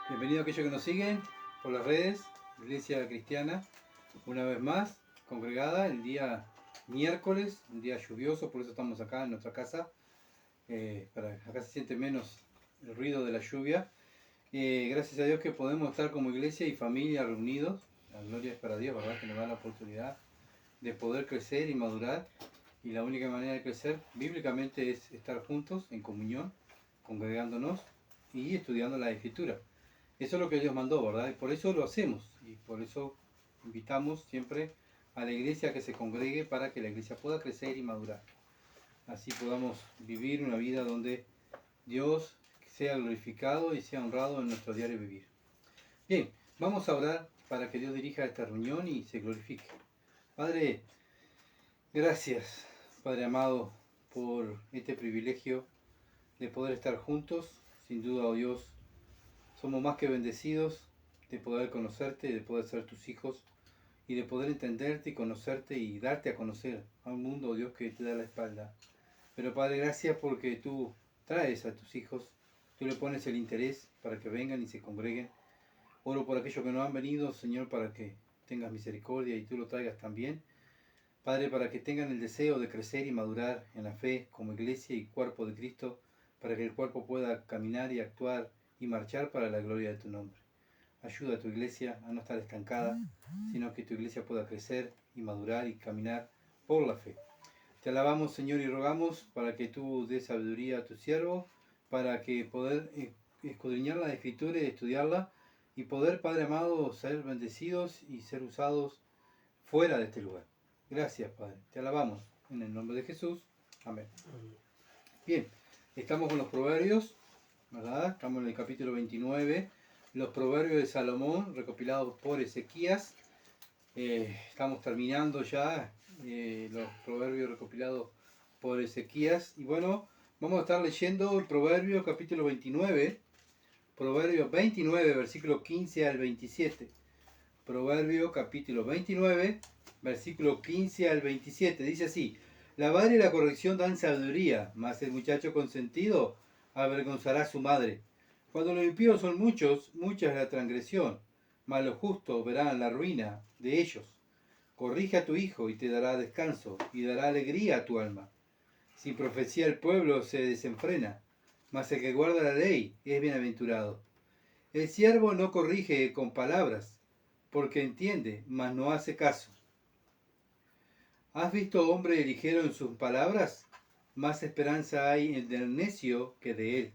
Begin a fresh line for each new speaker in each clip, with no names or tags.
Bienvenido a aquellos que nos siguen por las redes, Iglesia Cristiana, una vez más, congregada el día miércoles, un día lluvioso, por eso estamos acá en nuestra casa, para acá se siente menos el ruido de la lluvia. Gracias a Dios que podemos estar como iglesia y familia reunidos, la gloria es para Dios, ¿verdad? Que nos da la oportunidad de poder crecer y madurar, y la única manera de crecer bíblicamente es estar juntos en comunión, congregándonos y estudiando la Escritura. Eso es lo que Dios mandó, ¿verdad? Y por eso lo hacemos. Y por eso invitamos siempre a la iglesia a que se congregue para que la iglesia pueda crecer y madurar. Así podamos vivir una vida donde Dios sea glorificado y sea honrado en nuestro diario vivir. Bien, vamos a orar para que Dios dirija esta reunión y se glorifique. Padre, gracias, Padre amado, por este privilegio de poder estar juntos. Sin duda, oh Dios, somos más que bendecidos de poder conocerte, de poder ser tus hijos y de poder entenderte y conocerte y darte a conocer a un mundo, Dios, que te da la espalda. Pero Padre, gracias porque tú traes a tus hijos, tú le pones el interés para que vengan y se congreguen. Oro por aquellos que no han venido, Señor, para que tengas misericordia y tú lo traigas también. Padre, para que tengan el deseo de crecer y madurar en la fe como iglesia y cuerpo de Cristo, para que el cuerpo pueda caminar y actuar y marchar para la gloria de tu nombre. Ayuda a tu iglesia a no estar estancada, sino que tu iglesia pueda crecer y madurar y caminar por la fe. Te alabamos, Señor, y rogamos para que tú des sabiduría a tu siervo, para que poder escudriñar la Escritura y estudiarla, y poder, Padre amado, ser bendecidos y ser usados fuera de este lugar. Gracias, Padre. Te alabamos. En el nombre de Jesús. Amén. Bien, estamos con los proverbios, ¿verdad? Estamos en el capítulo 29. Los proverbios de Salomón, recopilados por Ezequías. Estamos terminando ya los proverbios recopilados por Ezequías. Y bueno, vamos a estar leyendo el proverbio capítulo 29. Proverbio 29, versículo 15 al 27. Proverbio capítulo 29, versículo 15 al 27. Dice así: la vara y la corrección dan sabiduría, mas el muchacho consentido avergonzará a su madre. Cuando los impíos son muchos, mucha es la transgresión, mas los justos verán la ruina de ellos. Corrige a tu hijo y te dará descanso, y dará alegría a tu alma. Sin profecía el pueblo se desenfrena, mas el que guarda la ley es bienaventurado. El siervo no corrige con palabras, porque entiende, mas no hace caso. ¿Has visto hombre ligero en sus palabras? Más esperanza hay en el necio que de él.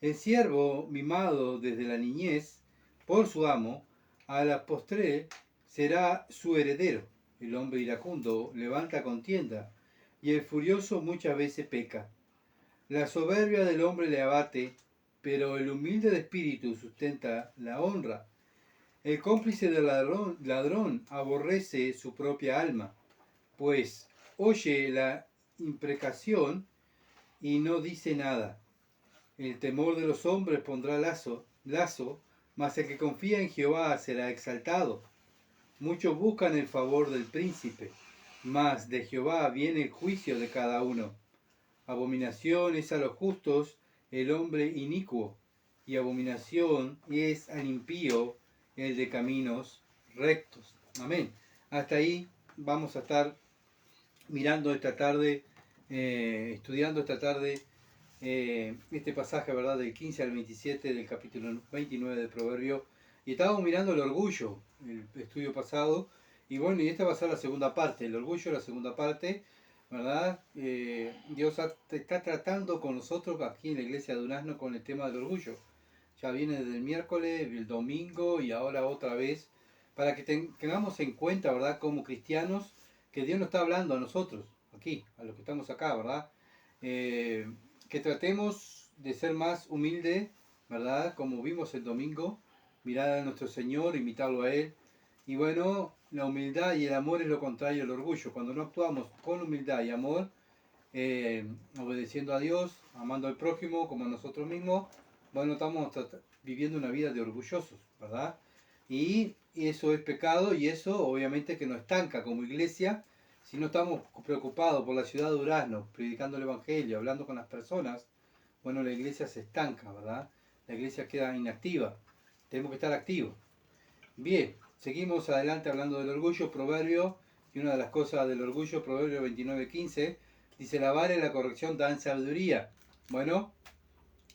El siervo, mimado desde la niñez por su amo, a la postre será su heredero. El hombre iracundo levanta contienda, y el furioso muchas veces peca. La soberbia del hombre le abate, pero el humilde de espíritu sustenta la honra. El cómplice del ladrón aborrece su propia alma, pues oye la imprecación y no dice nada. El temor de los hombres pondrá lazo, mas el que confía en Jehová será exaltado. Muchos buscan el favor del príncipe, mas de Jehová viene el juicio de cada uno. Abominación es a los justos el hombre inicuo, y abominación es al impío el de caminos rectos. Amén. Hasta ahí vamos a estar mirando esta tarde, estudiando esta tarde este pasaje, ¿verdad? Del 15 al 27 del capítulo 29 del Proverbio. Y estábamos mirando el orgullo, el estudio pasado. Y bueno, y esta va a ser la segunda parte, el orgullo, la segunda parte, ¿verdad? Dios está tratando con nosotros aquí en la iglesia de Durazno con el tema del orgullo. Ya viene desde el miércoles, el domingo y ahora otra vez, para que tengamos en cuenta, ¿verdad? Como cristianos, que Dios nos está hablando a nosotros, aquí, a los que estamos acá, ¿verdad? Que tratemos de ser más humildes, ¿verdad? Como vimos el domingo, mirar a nuestro Señor, imitarlo a Él. Y bueno, la humildad y el amor es lo contrario al orgullo. Cuando no actuamos con humildad y amor, obedeciendo a Dios, amando al prójimo como a nosotros mismos, bueno, estamos viviendo una vida de orgullosos, ¿verdad? Y eso es pecado y eso obviamente que nos estanca como iglesia. Si no estamos preocupados por la ciudad de Durazno, predicando el Evangelio, hablando con las personas, bueno, la iglesia se estanca, ¿verdad? La iglesia queda inactiva. tenemos que estar activos. Bien, seguimos adelante hablando del orgullo, proverbio, y una de las cosas del orgullo, proverbio 29:15, dice: la vara y la corrección dan sabiduría. Bueno,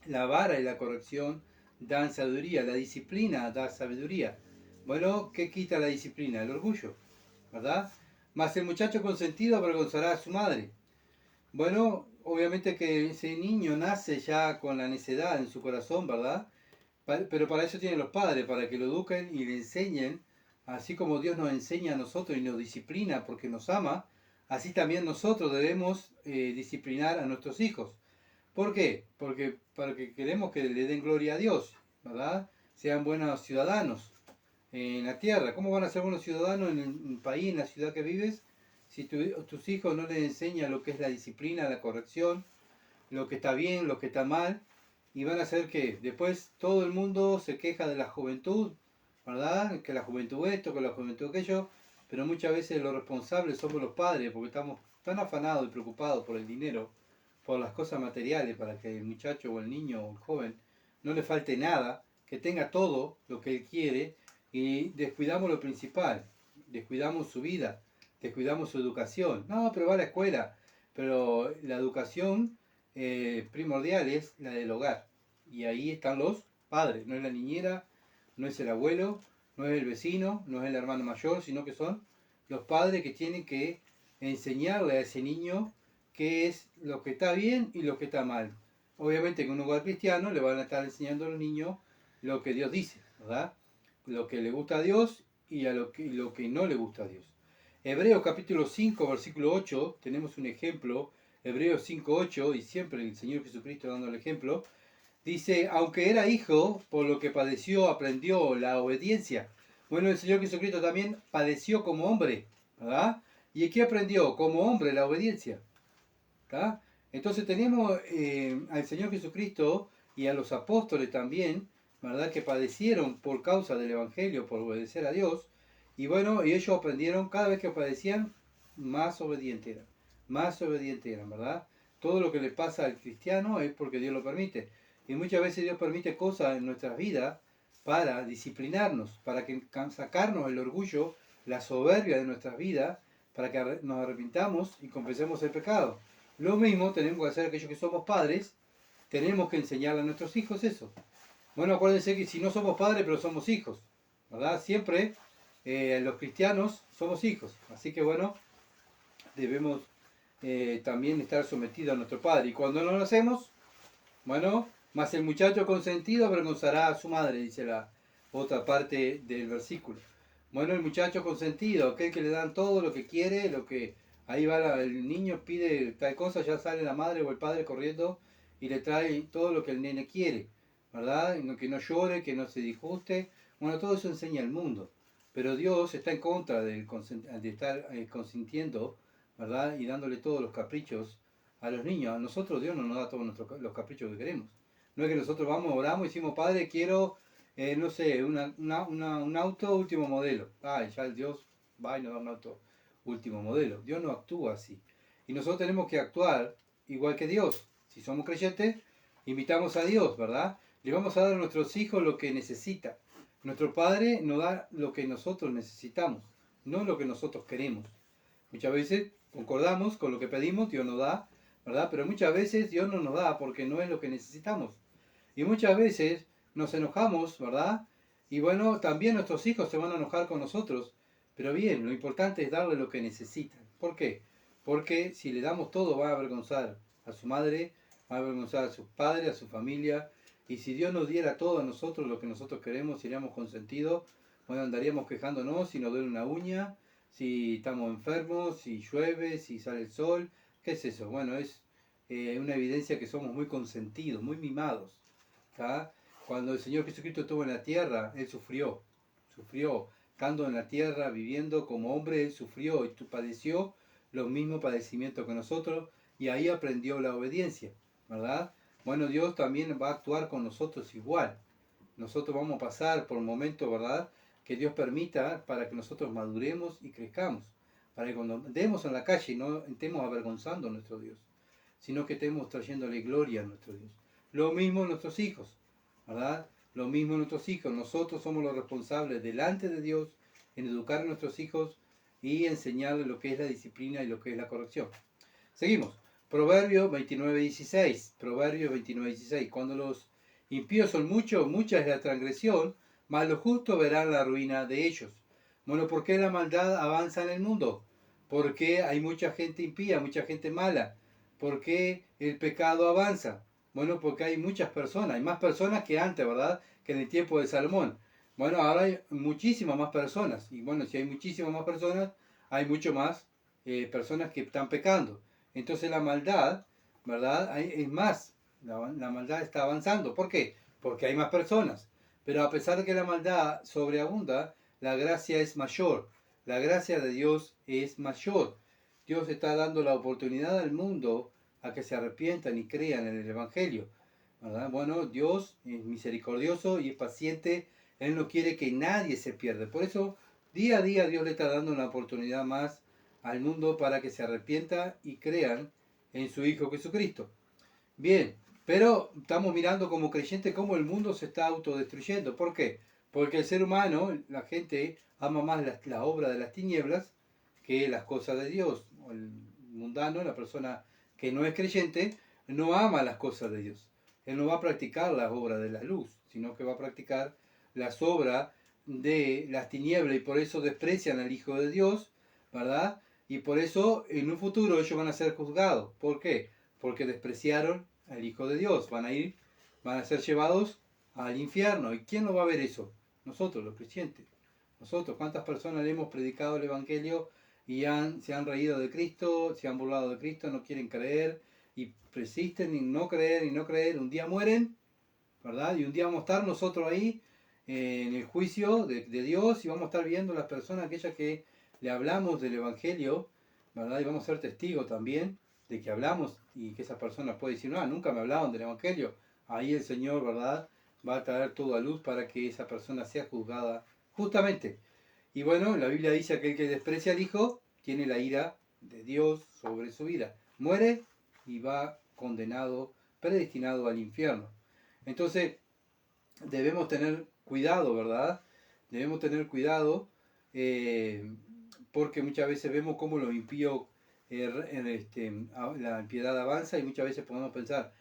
la vara y la corrección dan sabiduría, la disciplina da sabiduría. Bueno, ¿qué quita la disciplina? El orgullo, ¿verdad? Mas el muchacho consentido avergonzará a su madre. Bueno, obviamente que ese niño nace ya con la necedad en su corazón, ¿verdad? Pero para eso tienen los padres, para que lo eduquen y le enseñen, así como Dios nos enseña a nosotros y nos disciplina porque nos ama, así también nosotros debemos disciplinar a nuestros hijos. ¿Por qué? Porque para que queremos que le den gloria a Dios, ¿verdad? Sean buenos ciudadanos en la tierra. ¿Cómo van a ser buenos ciudadanos en el país, en la ciudad que vives, si tus hijos no les enseñan lo que es la disciplina, la corrección, lo que está bien, lo que está mal? Y van a hacer que después todo el mundo se queja de la juventud, ¿verdad? Que la juventud esto, que la juventud aquello, pero muchas veces los responsables somos los padres, porque estamos tan afanados y preocupados por el dinero, por las cosas materiales, para que el muchacho o el niño o el joven no le falte nada, que tenga todo lo que él quiere, y descuidamos lo principal, descuidamos su vida, descuidamos su educación. No, pero va a la escuela, pero la educación primordial es la del hogar, y ahí están los padres, no es la niñera, no es el abuelo, no es el vecino, no es el hermano mayor, sino que son los padres que tienen que enseñarle a ese niño qué es lo que está bien y lo que está mal. Obviamente que en un hogar cristiano le van a estar enseñando a los niños lo que Dios dice, ¿verdad? Lo que le gusta a Dios y a lo que no le gusta a Dios. Hebreos capítulo 5, versículo 8, tenemos un ejemplo, Hebreos 5, 8, y siempre el Señor Jesucristo dando el ejemplo, dice: aunque era hijo, por lo que padeció, aprendió la obediencia. Bueno, el Señor Jesucristo también padeció como hombre, ¿verdad? ¿Y qué aprendió? Como hombre, la obediencia. ¿Tá? Entonces tenemos al Señor Jesucristo y a los apóstoles también, ¿verdad? Que padecieron por causa del Evangelio, por obedecer a Dios. Y bueno, y ellos aprendieron, cada vez que padecían, más obedientes eran, ¿verdad? Todo lo que le pasa al cristiano es porque Dios lo permite. Y muchas veces Dios permite cosas en nuestras vidas para disciplinarnos, para que sacarnos el orgullo, la soberbia de nuestras vidas, para que nos arrepintamos y confesemos el pecado. Lo mismo tenemos que hacer aquellos que somos padres, tenemos que enseñarle a nuestros hijos eso. Bueno, acuérdense que si no somos padres, pero somos hijos, ¿verdad? Siempre los cristianos somos hijos, así que bueno, debemos también estar sometidos a nuestro padre. Y cuando no lo hacemos, bueno, más el muchacho consentido avergonzará a su madre, dice la otra parte del versículo. Bueno, el muchacho consentido, aquel que le dan todo lo que quiere, lo que ahí va el niño, pide tal cosa, ya sale la madre o el padre corriendo y le trae todo lo que el nene quiere, ¿verdad? Que no llore, que no se disguste. Bueno, todo eso enseña el mundo. Pero Dios está en contra de estar consintiendo, ¿verdad? Y dándole todos los caprichos a los niños. A nosotros Dios no nos da todos los caprichos que queremos. No es que nosotros vamos, oramos y decimos: Padre, quiero, no sé, un auto último modelo. Ah, y ya el Dios va y nos da un auto último modelo. Dios no actúa así. Y nosotros tenemos que actuar igual que Dios. Si somos creyentes, invitamos a Dios, ¿verdad? Le vamos a dar a nuestros hijos lo que necesitan. Nuestro Padre nos da lo que nosotros necesitamos, no lo que nosotros queremos. Muchas veces concordamos con lo que pedimos, Dios nos da, ¿verdad? Pero muchas veces Dios no nos da porque no es lo que necesitamos. Y muchas veces nos enojamos, ¿verdad? Y bueno, también nuestros hijos se van a enojar con nosotros. Pero bien, lo importante es darle lo que necesitan. ¿Por qué? Porque si le damos todo, va a avergonzar a su madre, va a avergonzar a sus padres, a su familia. Y si Dios nos diera todo a nosotros, lo que nosotros queremos, seríamos consentidos. Bueno, andaríamos quejándonos si nos duele una uña, si estamos enfermos, si llueve, si sale el sol. ¿Qué es eso? Bueno, es una evidencia que somos muy consentidos, muy mimados. ¿Tá? Cuando el Señor Jesucristo estuvo en la tierra, Él sufrió, estando en la tierra, viviendo como hombre, Él sufrió y padeció los mismos padecimientos que nosotros, y ahí aprendió la obediencia, ¿verdad? Bueno, Dios también va a actuar con nosotros igual. Nosotros vamos a pasar por momentos, ¿verdad?, que Dios permita para que nosotros maduremos y crezcamos, para que cuando andemos en la calle no estemos avergonzando a nuestro Dios, sino que estemos trayéndole gloria a nuestro Dios. Lo mismo nuestros hijos, ¿verdad? lo mismo nuestros hijos. Nosotros somos los responsables delante de Dios en educar a nuestros hijos y enseñarles lo que es la disciplina y lo que es la corrección. Seguimos. Proverbio 29:16. Proverbio 29:16. Cuando los impíos son muchos, mucha es la transgresión, mas los justos verán la ruina de ellos. Bueno, ¿por qué la maldad avanza en el mundo? ¿Por qué hay mucha gente impía, mucha gente mala? ¿Por qué el pecado avanza? Bueno, porque hay muchas personas, hay más personas que antes, ¿verdad? Que en el tiempo de Salomón. Bueno, ahora hay muchísimas más personas. Y bueno, si hay muchísimas más personas, hay mucho más personas que están pecando. Entonces la maldad, ¿verdad? Es más, la maldad está avanzando. ¿Por qué? Porque hay más personas. Pero a pesar de que la maldad sobreabunda, la gracia es mayor. La gracia de Dios es mayor. Dios está dando la oportunidad al mundo a que se arrepientan y crean en el Evangelio, ¿verdad? Bueno, Dios es misericordioso y es paciente. Él no quiere que nadie se pierda. Por eso, día a día Dios le está dando una oportunidad más al mundo para que se arrepienta y crean en su Hijo Jesucristo. Bien, pero estamos mirando como creyentes cómo el mundo se está autodestruyendo. ¿Por qué? Porque el ser humano, la gente, ama más la obra de las tinieblas que las cosas de Dios. El mundano, la persona que no es creyente, no ama las cosas de Dios. Él no va a practicar las obras de la luz, sino que va a practicar las obras de las tinieblas y por eso desprecian al Hijo de Dios, ¿verdad? Y por eso en un futuro ellos van a ser juzgados. ¿Por qué? Porque despreciaron al Hijo de Dios. Van a ser llevados al infierno. ¿Y quién no va a ver eso? Nosotros, los creyentes. Nosotros, ¿cuántas personas le hemos predicado el Evangelio y se han reído de Cristo, se han burlado de Cristo, no quieren creer y persisten en no creer y no creer? Un día mueren, ¿verdad? Y un día vamos a estar nosotros ahí en el juicio de Dios y vamos a estar viendo las personas, aquellas que le hablamos del Evangelio, ¿verdad? Y vamos a ser testigos también de que hablamos y que esas personas pueden decir, no, nunca me hablaban del Evangelio. Ahí el Señor, ¿verdad?, va a traer todo a luz para que esa persona sea juzgada justamente. Y bueno, la Biblia dice que aquel que desprecia al Hijo tiene la ira de Dios sobre su vida. Muere y va condenado, predestinado al infierno. Entonces, debemos tener cuidado, ¿verdad? Debemos tener cuidado porque muchas veces vemos cómo los impíos, la impiedad avanza y muchas veces podemos pensar,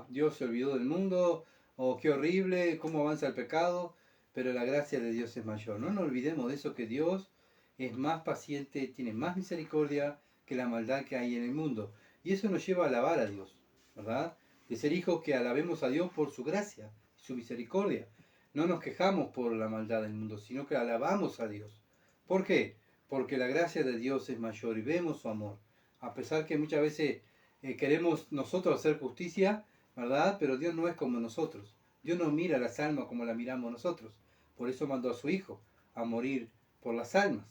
Dios se olvidó del mundo, o qué horrible, cómo avanza el pecado, pero la gracia de Dios es mayor. No nos olvidemos de eso, que Dios es más paciente, tiene más misericordia que la maldad que hay en el mundo. Y eso nos lleva a alabar a Dios, ¿verdad? De ser hijos que alabemos a Dios por su gracia, su misericordia. No nos quejamos por la maldad del mundo, sino que alabamos a Dios. ¿Por qué? Porque la gracia de Dios es mayor y vemos su amor. A pesar que muchas veces queremos nosotros hacer justicia, ¿verdad? Pero Dios no es como nosotros. Dios no mira las almas como las miramos nosotros. Por eso mandó a su Hijo a morir por las almas,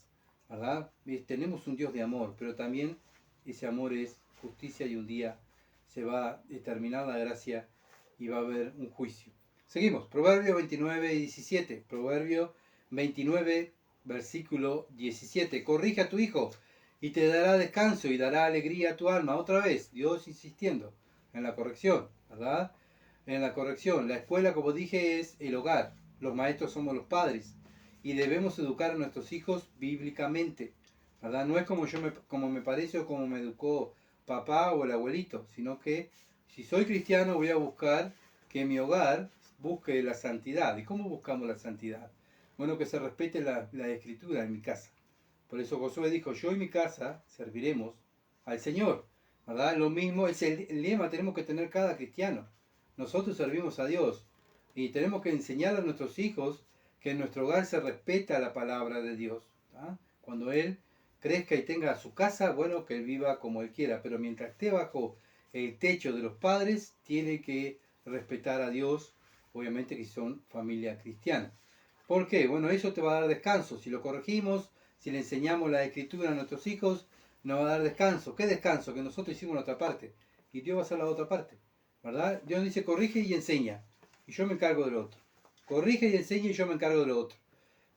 ¿verdad? Tenemos un Dios de amor, pero también ese amor es justicia y un día se va a terminar la gracia y va a haber un juicio. Seguimos, Proverbio 29 y 17. Proverbio 29, versículo 17. Corrige a tu hijo y te dará descanso y dará alegría a tu alma. Otra vez, Dios insistiendo en la corrección, ¿verdad? En la corrección. La escuela, como dije, es el hogar. Los maestros somos los padres y debemos educar a nuestros hijos bíblicamente, ¿verdad? No es como me parece o como me educó papá o el abuelito, sino que si soy cristiano voy a buscar que mi hogar busque la santidad. ¿Y cómo buscamos la santidad? Bueno, que se respete la escritura en mi casa. Por eso Josué dijo, yo y mi casa serviremos al Señor, ¿verdad? Lo mismo es el lema que tenemos que tener cada cristiano. Nosotros servimos a Dios y tenemos que enseñar a nuestros hijos que en nuestro hogar se respeta la palabra de Dios, ¿tá? Cuando él crezca y tenga su casa, bueno, que él viva como él quiera, pero mientras esté bajo el techo de los padres, tiene que respetar a Dios, obviamente que son familia cristiana. ¿Por qué? Bueno, eso te va a dar descanso. Si lo corregimos, si le enseñamos la escritura a nuestros hijos, nos va a dar descanso. ¿Qué descanso? Que nosotros hicimos nuestra parte y Dios va a hacer la otra parte, ¿verdad? Dios dice corrige y enseña y yo me encargo de lo otro. Corrige y enseña y yo me encargo de lo otro.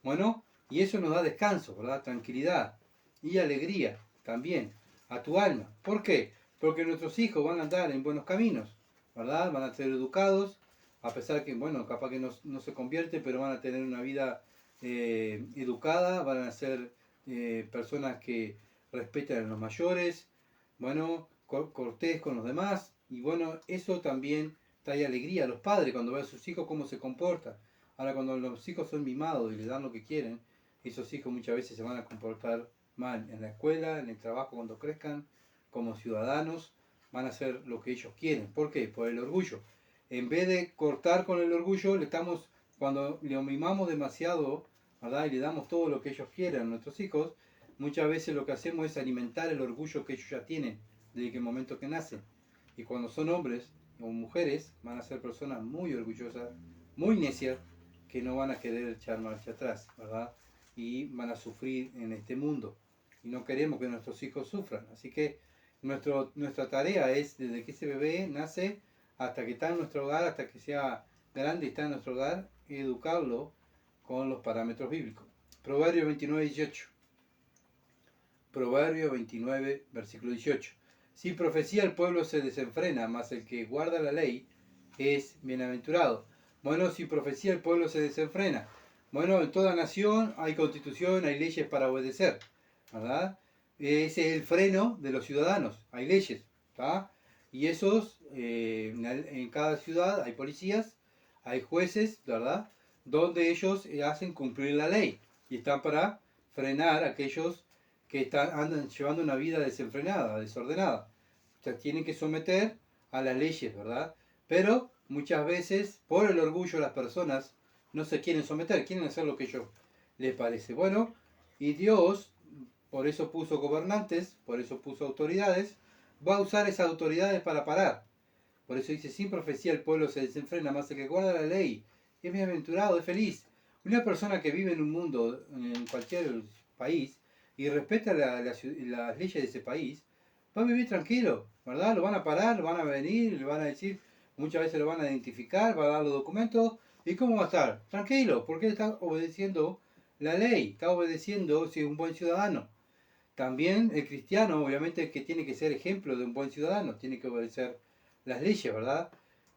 Bueno, y eso nos da descanso, ¿verdad? Tranquilidad y alegría también a tu alma. ¿Por qué? Porque nuestros hijos van a andar en buenos caminos, ¿verdad? Van a ser educados a pesar que, bueno, capaz que no se convierte, pero van a tener una vida educada, van a ser personas que respetan a los mayores, bueno, cortés con los demás, y bueno, eso también trae alegría a los padres cuando ven a sus hijos cómo se comportan. Ahora, cuando los hijos son mimados y les dan lo que quieren, esos hijos muchas veces se van a comportar mal en la escuela, en el trabajo cuando crezcan, como ciudadanos, van a hacer lo que ellos quieren. ¿Por qué? Por el orgullo. En vez de cortar con el orgullo, cuando le mimamos demasiado, ¿verdad? Y le damos todo lo que ellos quieran a nuestros hijos, muchas veces lo que hacemos es alimentar el orgullo que ellos ya tienen desde el momento que nacen. Y cuando son hombres o mujeres, van a ser personas muy orgullosas, muy necias, que no van a querer echar marcha atrás, ¿verdad? Y van a sufrir en este mundo. Y no queremos que nuestros hijos sufran. Así que nuestra tarea es, desde que ese bebé nace hasta que está en nuestro hogar, hasta que sea grande y está en nuestro hogar, educarlo con los parámetros bíblicos. Proverbio 29, 18. Proverbio 29, versículo 18. Sin profecía el pueblo se desenfrena, mas el que guarda la ley es bienaventurado. Bueno, sin profecía el pueblo se desenfrena. Bueno, en toda nación hay constitución, hay leyes para obedecer, ¿verdad? Ese es el freno de los ciudadanos, hay leyes, ¿tá? Y esos, en cada ciudad hay policías, hay jueces, ¿verdad? Donde ellos hacen cumplir la ley y están para frenar a aquellos que andan llevando una vida desenfrenada, desordenada. Se tienen que someter a las leyes, ¿verdad? Pero muchas veces, por el orgullo, las personas no se quieren someter, quieren hacer lo que a ellos les parece. Bueno, y Dios, por eso puso gobernantes, por eso puso autoridades, va a usar esas autoridades para parar. Por eso dice, sin profecía el pueblo se desenfrena, más el que guarda la ley es bienaventurado, es feliz. Una persona que vive en un mundo, en cualquier país, y respeta las leyes de ese país, va a vivir tranquilo, ¿verdad? Lo van a parar, lo van a venir, le van a decir, muchas veces lo van a identificar, va a dar los documentos, ¿y cómo va a estar? Tranquilo, porque él está obedeciendo la ley, está obedeciendo si es un buen ciudadano. También el cristiano, obviamente, que tiene que ser ejemplo de un buen ciudadano, tiene que obedecer las leyes, ¿verdad?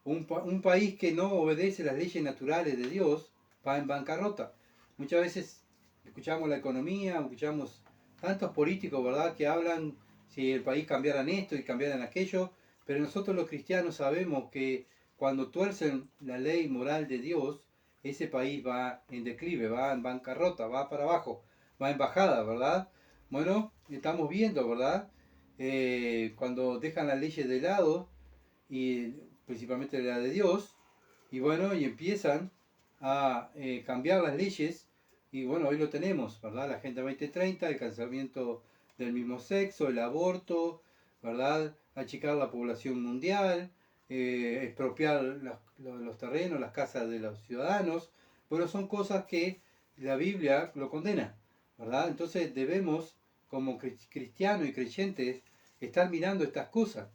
Un país que no obedece las leyes naturales de Dios va en bancarrota. Muchas veces escuchamos la economía, escuchamos tantos políticos, ¿verdad?, que hablan si el país cambiaran esto y cambiaran aquello, pero nosotros los cristianos sabemos que cuando tuercen la ley moral de Dios, ese país va en declive, va en bancarrota, va para abajo, va en bajada, ¿verdad? Bueno, estamos viendo, ¿verdad? Cuando dejan las leyes de lado, y principalmente la de Dios, y bueno, y empiezan a cambiar las leyes, y bueno, hoy lo tenemos, ¿verdad? La Agenda 2030, el casamiento del mismo sexo, el aborto, ¿verdad? Achicar la población mundial, expropiar los terrenos, las casas de los ciudadanos. Bueno, son cosas que la Biblia lo condena, ¿verdad? Entonces debemos, como cristianos y creyentes, estar mirando estas cosas,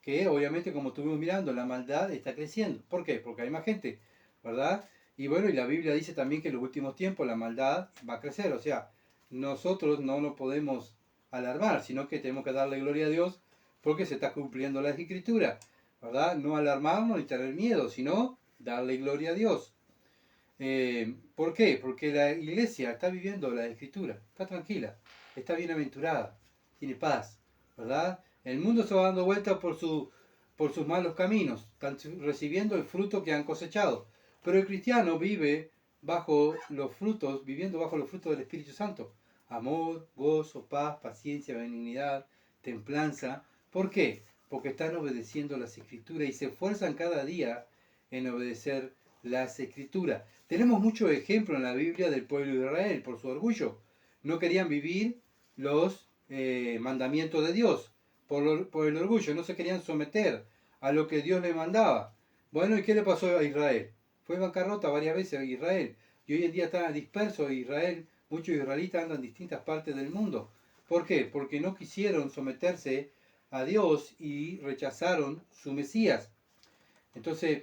que obviamente, como estuvimos mirando, la maldad está creciendo. ¿Por qué? Porque hay más gente, ¿verdad? Y bueno, y la Biblia dice también que en los últimos tiempos la maldad va a crecer. O sea, nosotros no nos podemos alarmar, sino que tenemos que darle gloria a Dios porque se está cumpliendo la Escritura, ¿verdad? No alarmarnos ni tener miedo, sino darle gloria a Dios. ¿Por qué? Porque la iglesia está viviendo la Escritura, está tranquila, está bienaventurada, tiene paz, ¿verdad? El mundo se va dando vuelta por sus malos caminos, están recibiendo el fruto que han cosechado. Pero el cristiano vive viviendo bajo los frutos del Espíritu Santo. Amor, gozo, paz, paciencia, benignidad, templanza. ¿Por qué? Porque están obedeciendo las Escrituras y se esfuerzan cada día en obedecer las Escrituras. Tenemos muchos ejemplos en la Biblia del pueblo de Israel por su orgullo. No querían vivir los mandamientos de Dios por el orgullo, no se querían someter a lo que Dios les mandaba. Bueno, ¿y qué le pasó a Israel? Fue bancarrota varias veces a Israel. Y hoy en día está disperso Israel. Muchos israelitas andan en distintas partes del mundo. ¿Por qué? Porque no quisieron someterse a Dios y rechazaron su Mesías. Entonces,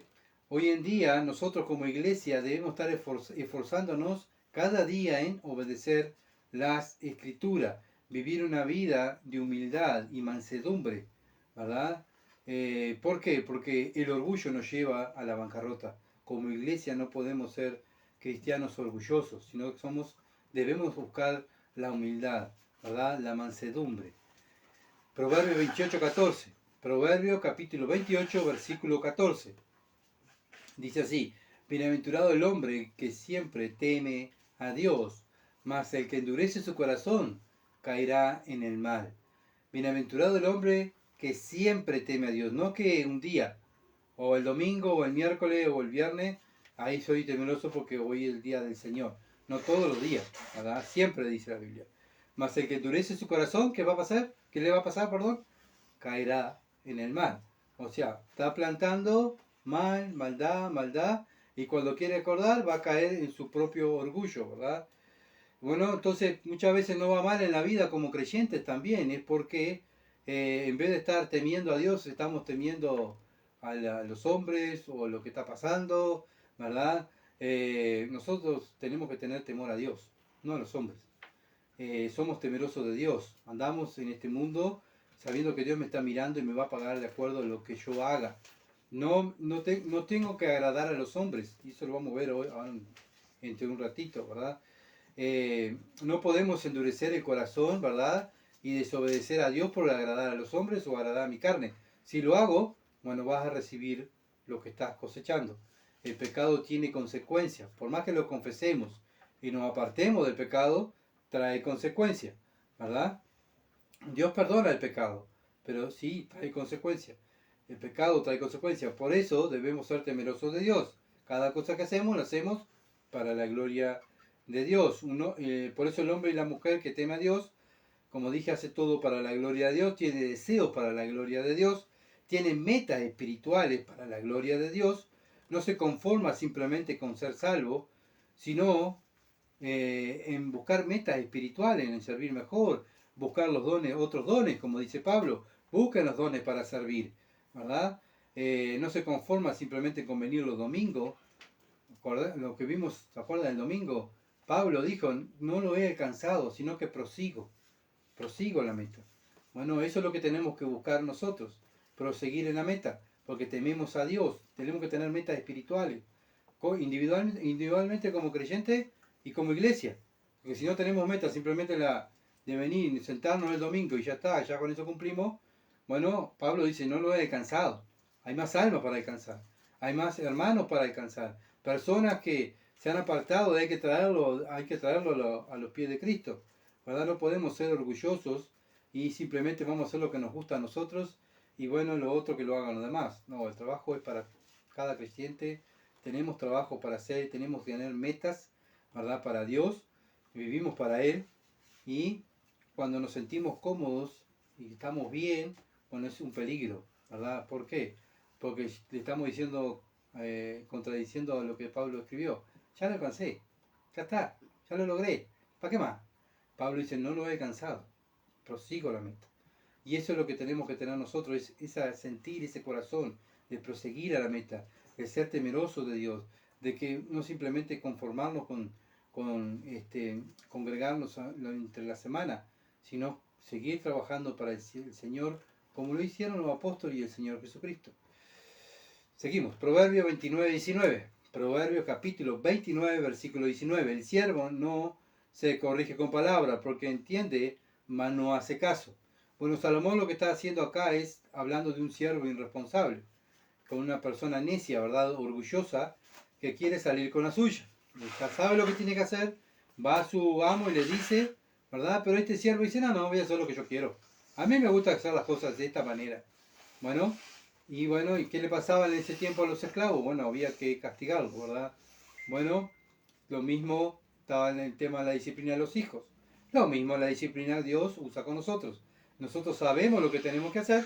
hoy en día nosotros como iglesia debemos estar esforzándonos cada día en obedecer las Escrituras, vivir una vida de humildad y mansedumbre, ¿verdad? ¿Por qué? Porque el orgullo nos lleva a la bancarrota. como iglesia no podemos ser cristianos orgullosos, sino que debemos buscar la humildad, ¿verdad? La mansedumbre. Proverbio 28:14. Proverbio capítulo 28, versículo 14. Dice así: bienaventurado el hombre que siempre teme a Dios, mas el que endurece su corazón caerá en el mal. Bienaventurado el hombre que siempre teme a Dios, no que un día, o el domingo, o el miércoles, o el viernes, ahí soy temeroso porque hoy es el día del Señor. No todos los días, ¿verdad? Siempre dice la Biblia. Mas el que endurece su corazón, ¿qué va a pasar? ¿Qué le va a pasar, perdón? Caerá en el mal. O sea, está plantando maldad, y cuando quiere acordar va a caer en su propio orgullo, ¿verdad? Bueno, entonces muchas veces no va mal en la vida como creyentes también, es porque en vez de estar temiendo a Dios, estamos temiendo a los hombres o lo que está pasando, ¿verdad? Nosotros tenemos que tener temor a Dios, no a los hombres. Somos temerosos de Dios, andamos en este mundo sabiendo que Dios me está mirando y me va a pagar de acuerdo a lo que yo haga. No tengo que agradar a los hombres, y eso lo vamos a ver hoy, entre un ratito, ¿verdad? No podemos endurecer el corazón, ¿verdad? Y desobedecer a Dios por agradar a los hombres o agradar a mi carne. Si lo hago, bueno, vas a recibir lo que estás cosechando. El pecado tiene consecuencias. Por más que lo confesemos y nos apartemos del pecado, trae consecuencias, ¿verdad? Dios perdona el pecado, pero sí trae consecuencias. El pecado trae consecuencias. Por eso debemos ser temerosos de Dios. Cada cosa que hacemos, la hacemos para la gloria de Dios. Por eso el hombre y la mujer que teme a Dios, como dije, hace todo para la gloria de Dios, tiene deseos para la gloria de Dios, tiene metas espirituales para la gloria de Dios, no se conforma simplemente con ser salvo, sino en buscar metas espirituales, en servir mejor, buscar los dones, otros dones, como dice Pablo, busquen los dones para servir, ¿verdad? No se conforma simplemente con venir los domingos. Lo que vimos, ¿se acuerdan del domingo? Pablo dijo, no lo he alcanzado, sino que prosigo la meta. Bueno, eso es lo que tenemos que buscar nosotros, proseguir en la meta, porque tememos a Dios, tenemos que tener metas espirituales, individualmente como creyente y como iglesia, porque si no tenemos metas, simplemente la de venir y sentarnos el domingo y ya está, ya con eso cumplimos. Bueno, Pablo dice, no lo he alcanzado, hay más almas para alcanzar, hay más hermanos para alcanzar, personas que se han apartado, hay que traerlo a los pies de Cristo, ¿verdad? No podemos ser orgullosos y simplemente vamos a hacer lo que nos gusta a nosotros y bueno, lo otro que lo hagan los demás. No, el trabajo es para cada creyente, tenemos trabajo para hacer, tenemos que tener metas, ¿verdad? Para Dios, vivimos para Él, y cuando nos sentimos cómodos y estamos bien, bueno, es un peligro, ¿verdad? ¿Por qué? Porque le estamos diciendo, contradiciendo lo que Pablo escribió. Ya lo alcancé, ya está, ya lo logré, ¿para qué más? Pablo dice, no lo he alcanzado, prosigo la meta. Y eso es lo que tenemos que tener nosotros, es sentir ese corazón de proseguir a la meta, de ser temeroso de Dios, de que no simplemente conformarnos con congregarnos entre la semana, sino seguir trabajando para el Señor, como lo hicieron los apóstoles y el Señor Jesucristo. Seguimos, Proverbio 29:19. Proverbio capítulo 29, versículo 19. El siervo no se corrige con palabras, porque entiende, mas no hace caso. Bueno, Salomón lo que está haciendo acá es hablando de un siervo irresponsable, con una persona necia, ¿verdad? Orgullosa, que quiere salir con la suya. Ya sabe lo que tiene que hacer, va a su amo y le dice, ¿verdad? Pero este siervo dice, no, voy a hacer lo que yo quiero. A mí me gusta hacer las cosas de esta manera. Bueno, ¿y qué le pasaba en ese tiempo a los esclavos? Bueno, había que castigarlos, ¿verdad? Bueno, lo mismo estaba en el tema de la disciplina de los hijos. Lo mismo la disciplina Dios usa con nosotros. Nosotros sabemos lo que tenemos que hacer,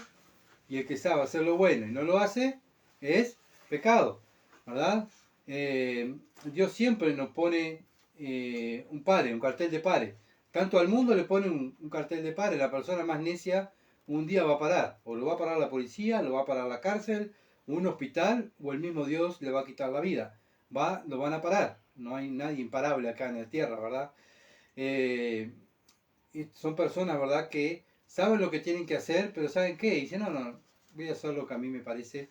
y el que sabe hacer lo bueno y no lo hace, es pecado, ¿verdad? Dios siempre nos pone un cartel de pare. Tanto al mundo le pone un cartel de pare. La persona más necia un día va a parar. O lo va a parar la policía, lo va a parar la cárcel, un hospital, o el mismo Dios le va a quitar la vida. Lo van a parar. No hay nadie imparable acá en la tierra, ¿verdad? Son personas, ¿verdad?, que saben lo que tienen que hacer, pero ¿saben qué? Dicen, no, voy a hacer lo que a mí me parece,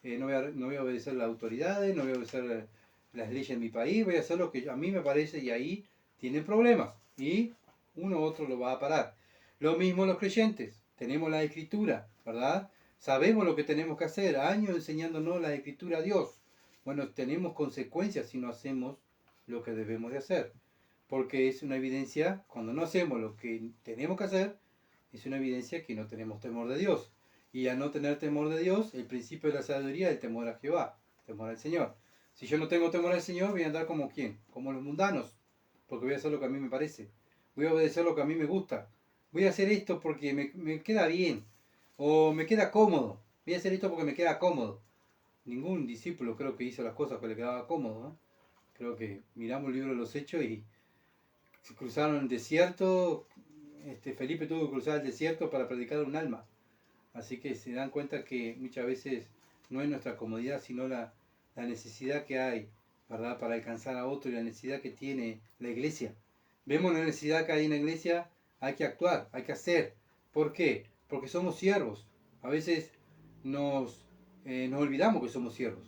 no voy a obedecer las autoridades, no voy a obedecer las leyes de mi país, voy a hacer lo que a mí me parece y ahí tienen problemas. Y uno u otro lo va a parar. Lo mismo los creyentes, tenemos la escritura, ¿verdad? Sabemos lo que tenemos que hacer, años enseñándonos la escritura a Dios. Bueno, tenemos consecuencias si no hacemos lo que debemos de hacer. Porque es una evidencia, cuando no hacemos lo que tenemos que hacer, es una evidencia que no tenemos temor de Dios. Y al no tener temor de Dios, el principio de la sabiduría es el temor a Jehová, temor al Señor. Si yo no tengo temor al Señor, voy a andar como ¿quién? Como los mundanos, porque voy a hacer lo que a mí me parece. Voy a obedecer lo que a mí me gusta. Voy a hacer esto porque me queda bien, o me queda cómodo. Voy a hacer esto porque me queda cómodo. Ningún discípulo creo que hizo las cosas que le quedaba cómodo, ¿no? Creo que miramos el libro de los Hechos y se cruzaron el desierto. Felipe tuvo que cruzar el desierto para predicar a un alma. Así que se dan cuenta que muchas veces no es nuestra comodidad, sino la necesidad que hay, ¿verdad? Para alcanzar a otro y la necesidad que tiene la iglesia. Vemos la necesidad que hay en la iglesia, hay que actuar, hay que hacer. ¿Por qué? Porque somos siervos. A veces nos olvidamos que somos siervos.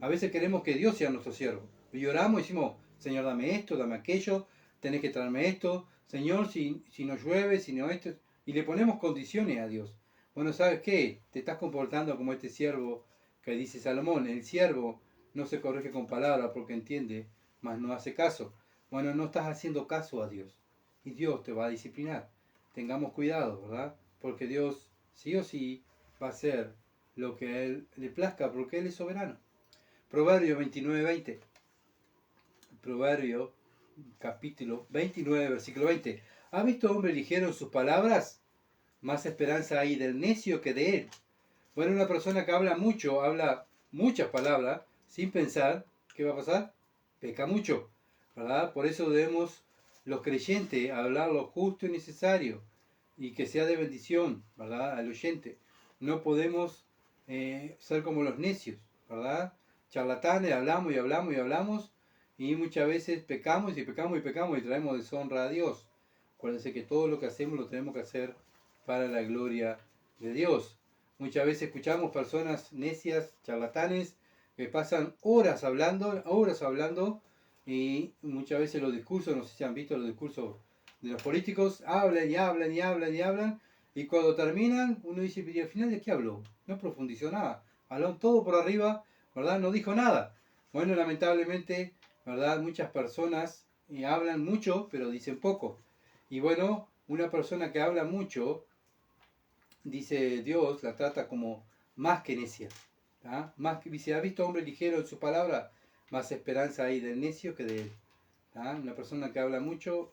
A veces queremos que Dios sea nuestro siervo. Y lloramos y decimos, Señor, dame esto, dame aquello, tenés que traerme esto. Señor, si no llueve, si no esto. Y le ponemos condiciones a Dios. Bueno, ¿sabes qué? Te estás comportando como este siervo que dice Salomón. El siervo no se corrige con palabras porque entiende, mas no hace caso. Bueno, no estás haciendo caso a Dios. Y Dios te va a disciplinar. Tengamos cuidado, ¿verdad? Porque Dios sí o sí va a hacer lo que a Él le plazca, porque Él es soberano. Proverbio 29:20. Proverbio capítulo 29, versículo 20. ¿Ha visto hombre ligero en sus palabras? Más esperanza hay del necio que de él. Bueno, una persona que habla mucho, habla muchas palabras, sin pensar, ¿qué va a pasar? Peca mucho, ¿verdad? Por eso debemos, los creyentes, hablar lo justo y necesario, y que sea de bendición, ¿verdad? Al oyente. No podemos ser como los necios, ¿verdad? Charlatanes, hablamos y hablamos y hablamos, y muchas veces pecamos y pecamos y pecamos y traemos deshonra a Dios. Acuérdense que todo lo que hacemos lo tenemos que hacer para la gloria de Dios. Muchas veces escuchamos personas necias, charlatanes, que pasan horas hablando, y muchas veces los discursos, no sé si han visto los discursos de los políticos, hablan y hablan y hablan y hablan, y cuando terminan, uno dice, ¿y al final de qué habló? No profundizó nada, habló todo por arriba, ¿verdad? No dijo nada. Bueno, lamentablemente, ¿verdad? Muchas personas hablan mucho, pero dicen poco. Y bueno, una persona que habla mucho, dice Dios, la trata como más que necia. Más que, dice, ¿ha visto hombre ligero en su palabra? Más esperanza hay del necio que de él. Una persona que habla mucho,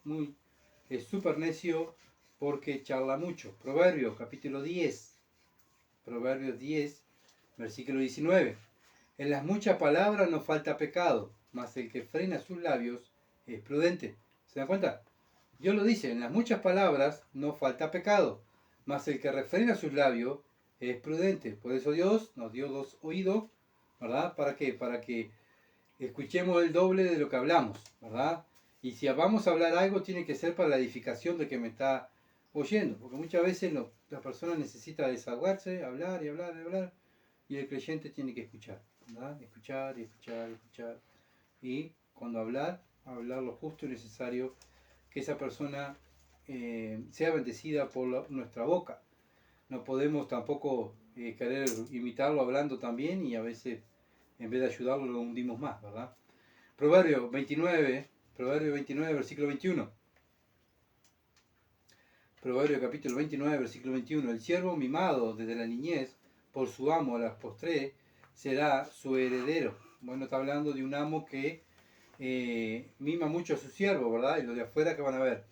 es súper necio porque charla mucho. Proverbios, capítulo 10. Proverbios 10, versículo 19. En las muchas palabras no falta pecado, mas el que frena sus labios es prudente. ¿Se dan cuenta? Dios lo dice, en las muchas palabras no falta pecado, mas el que refrena sus labios es prudente. Por eso Dios nos dio dos oídos, ¿verdad? ¿Para qué? Para que escuchemos el doble de lo que hablamos, ¿verdad? Y si vamos a hablar algo, tiene que ser para la edificación de que me está oyendo, porque muchas veces la persona necesita desahogarse, hablar y hablar y hablar, y el creyente tiene que escuchar, ¿verdad? Escuchar y escuchar y escuchar. Y cuando hablar lo justo y necesario, que esa persona sea bendecida por nuestra boca. No podemos tampoco querer imitarlo hablando también y a veces en vez de ayudarlo lo hundimos más, ¿verdad? Proverbio 29, versículo 21. Proverbio capítulo 29, versículo 21. El siervo mimado desde la niñez por su amo a la postre será su heredero. Bueno, está hablando de un amo que mima mucho a su siervo, ¿verdad? Y los de afuera que van a ver,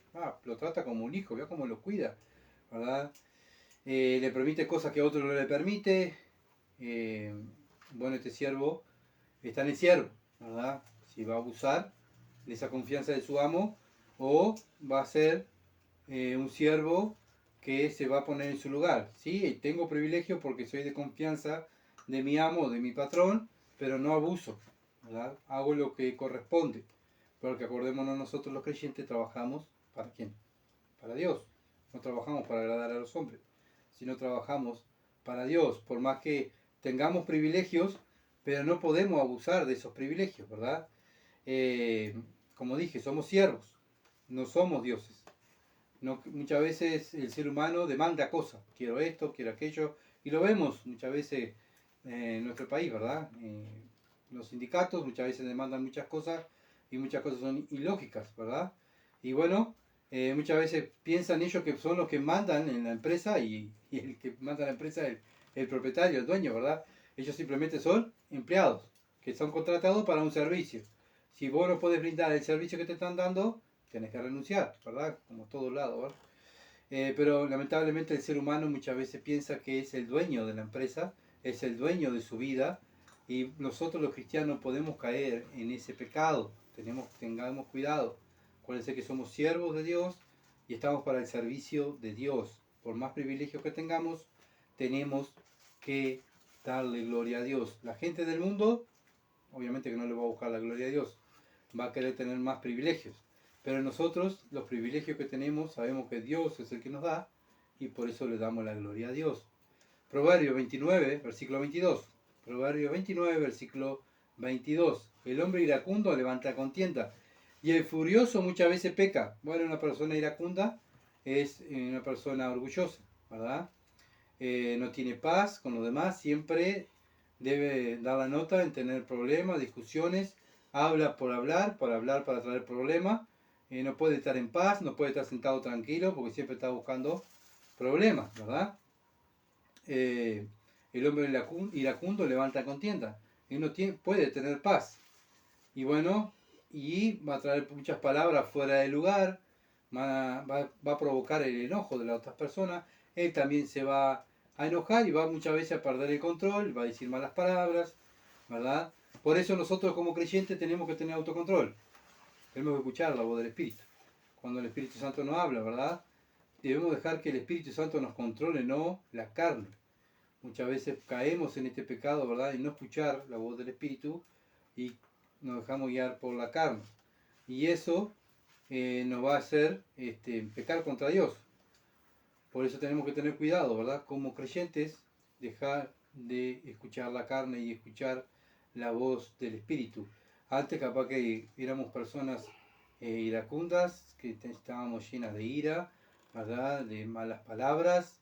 lo trata como un hijo, vea cómo lo cuida, ¿verdad? Le permite cosas que a otro no le permite. Bueno, este siervo está en el siervo, ¿verdad? Si va a abusar de esa confianza de su amo o va a ser un siervo que se va a poner en su lugar. Sí, tengo privilegio porque soy de confianza de mi amo, de mi patrón, pero no abuso, ¿verdad? Hago lo que corresponde. Porque acordémonos, nosotros los creyentes trabajamos ¿para quién? Para Dios. No trabajamos para agradar a los hombres, sino trabajamos para Dios. Por más que tengamos privilegios, pero no podemos abusar de esos privilegios, ¿verdad? Como dije, somos siervos, no somos dioses. No, muchas veces el ser humano demanda cosas, quiero esto, quiero aquello, y lo vemos muchas veces en nuestro país, ¿verdad? Los sindicatos muchas veces demandan muchas cosas y muchas cosas son ilógicas, ¿verdad? Y bueno, muchas veces piensan ellos que son los que mandan en la empresa y el que manda en la empresa es el propietario, el dueño, ¿verdad? Ellos simplemente son empleados que son contratados para un servicio. Si vos no podés brindar el servicio que te están dando, tenés que renunciar, ¿verdad? Como todo lado, ¿verdad? Pero lamentablemente el ser humano muchas veces piensa que es el dueño de la empresa, es el dueño de su vida, y nosotros los cristianos podemos caer en ese pecado. Tengamos cuidado. Acuérdense que somos siervos de Dios y estamos para el servicio de Dios. Por más privilegios que tengamos, tenemos que darle gloria a Dios. La gente del mundo, obviamente que no le va a buscar la gloria a Dios, va a querer tener más privilegios. Pero nosotros, los privilegios que tenemos, sabemos que Dios es el que nos da y por eso le damos la gloria a Dios. Proverbio 29, versículo 22. Proverbio 29, versículo 22. El hombre iracundo levanta contienda y el furioso muchas veces peca. Bueno, una persona iracunda es una persona orgullosa, ¿verdad? No tiene paz con los demás, siempre debe dar la nota en tener problemas, discusiones, habla para traer problemas, no puede estar en paz, no puede estar sentado tranquilo porque siempre está buscando problemas, ¿verdad? El hombre iracundo levanta contienda y no puede tener paz. Y bueno, y va a traer muchas palabras fuera de lugar, va a provocar el enojo de las otras personas, él también se va a enojar y va muchas veces a perder el control, va a decir malas palabras, ¿verdad? Por eso nosotros como creyentes tenemos que tener autocontrol, tenemos que escuchar la voz del Espíritu. Cuando el Espíritu Santo nos habla, ¿verdad? Debemos dejar que el Espíritu Santo nos controle, no la carne. Muchas veces caemos en este pecado, ¿verdad? En no escuchar la voz del Espíritu y nos dejamos guiar por la carne. Y eso nos va a hacer pecar contra Dios. Por eso tenemos que tener cuidado, ¿verdad? Como creyentes, dejar de escuchar la carne y escuchar la voz del Espíritu. Antes capaz que éramos personas iracundas, que estábamos llenas de ira, ¿verdad? De malas palabras,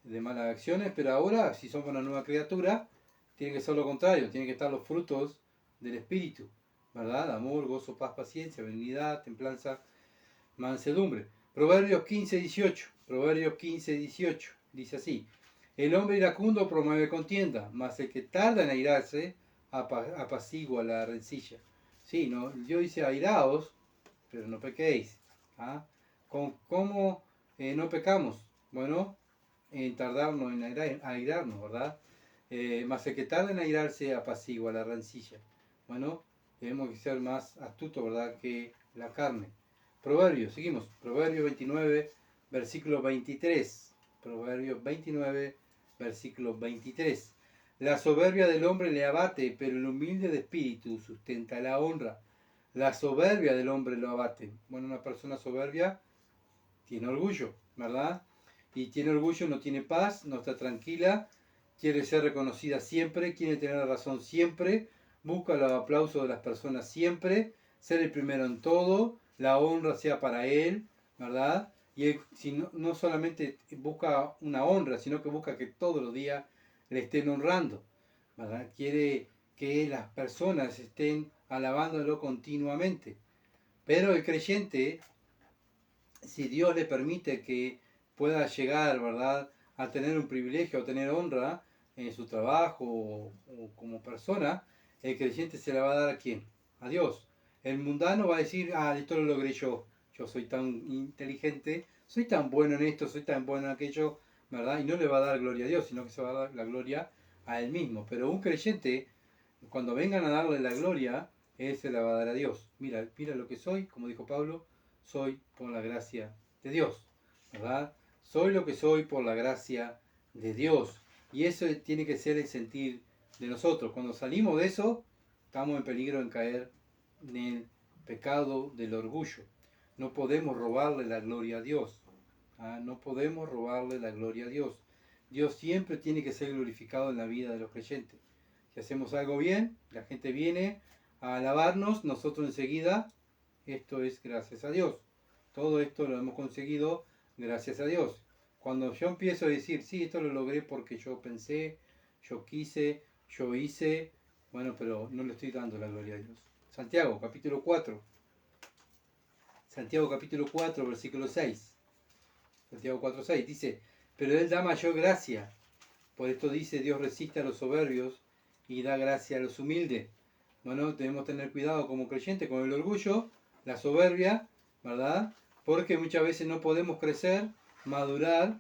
de malas acciones, pero ahora, si somos una nueva criatura, tiene que ser lo contrario, tienen que estar los frutos del Espíritu, ¿verdad? Amor, gozo, paz, paciencia, benignidad, templanza, mansedumbre. Proverbios 15:18. Proverbios 15:18. Dice así: el hombre iracundo promueve contienda, mas el que tarda en airarse apacigua la rencilla. Sí, ¿no? Dios dice: airaos, pero no pequéis. ¿Ah? ¿Cómo no pecamos? Bueno, en tardarnos en airarnos, ¿verdad? Mas el que tarda en airarse apacigua la rencilla. Bueno, tenemos que ser más astutos, ¿verdad?, que la carne. Proverbios, seguimos. Proverbios 29, versículo 23. Proverbios 29, versículo 23. La soberbia del hombre le abate, pero el humilde de espíritu sustenta la honra. La soberbia del hombre lo abate. Bueno, una persona soberbia tiene orgullo, ¿verdad? Y tiene orgullo, no tiene paz, no está tranquila, quiere ser reconocida siempre, quiere tener la razón siempre, busca los aplausos de las personas siempre, ser el primero en todo, la honra sea para él, ¿verdad? Y él, si no solamente busca una honra, sino que busca que todos los días le estén honrando, ¿verdad? Quiere que las personas estén alabándolo continuamente. Pero el creyente, si Dios le permite que pueda llegar, ¿verdad?, a tener un privilegio, a tener honra en su trabajo o como persona, el creyente se la va a dar ¿a quién? A Dios. El mundano va a decir: ah, esto lo logré yo soy tan inteligente, soy tan bueno en esto, soy tan bueno en aquello, ¿verdad? Y no le va a dar gloria a Dios, sino que se va a dar la gloria a él mismo. Pero un creyente, cuando vengan a darle la gloria, él se la va a dar a Dios. Mira lo que soy, como dijo Pablo, soy por la gracia de Dios, ¿verdad? Soy lo que soy por la gracia de Dios. Y eso tiene que ser el sentir de nosotros. Cuando salimos de eso, estamos en peligro en caer en el pecado del orgullo. No podemos robarle la gloria a Dios. ¿Ah? No podemos robarle la gloria a Dios. Dios siempre tiene que ser glorificado en la vida de los creyentes. Si hacemos algo bien, la gente viene a alabarnos, nosotros enseguida, esto es gracias a Dios. Todo esto lo hemos conseguido gracias a Dios. Cuando yo empiezo a decir, sí, esto lo logré porque yo pensé, yo quise, yo hice, bueno, pero no le estoy dando la gloria a Dios. Santiago, capítulo 4. Santiago, capítulo 4, versículo 6. Santiago 4, 6 dice, pero Él da mayor gracia. Por esto dice, Dios resiste a los soberbios y da gracia a los humildes. Bueno, debemos tener cuidado como creyentes con el orgullo, la soberbia, ¿verdad? Porque muchas veces no podemos crecer, madurar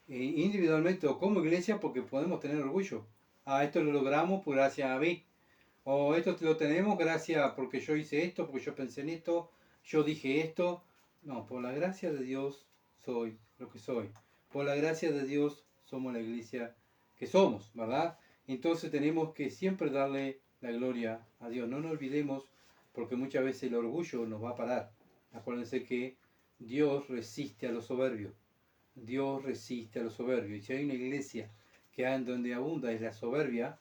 individualmente o como iglesia porque podemos tener orgullo. Esto lo logramos por gracias a mí. O esto lo tenemos gracias porque yo hice esto, porque yo pensé en esto, yo dije esto. No, por la gracia de Dios soy lo que soy. Por la gracia de Dios somos la iglesia que somos, ¿verdad? Entonces tenemos que siempre darle la gloria a Dios. No nos olvidemos, porque muchas veces el orgullo nos va a parar. Acuérdense que Dios resiste a los soberbios. Dios resiste a los soberbios. Y si hay una iglesia que donde abunda es la soberbia,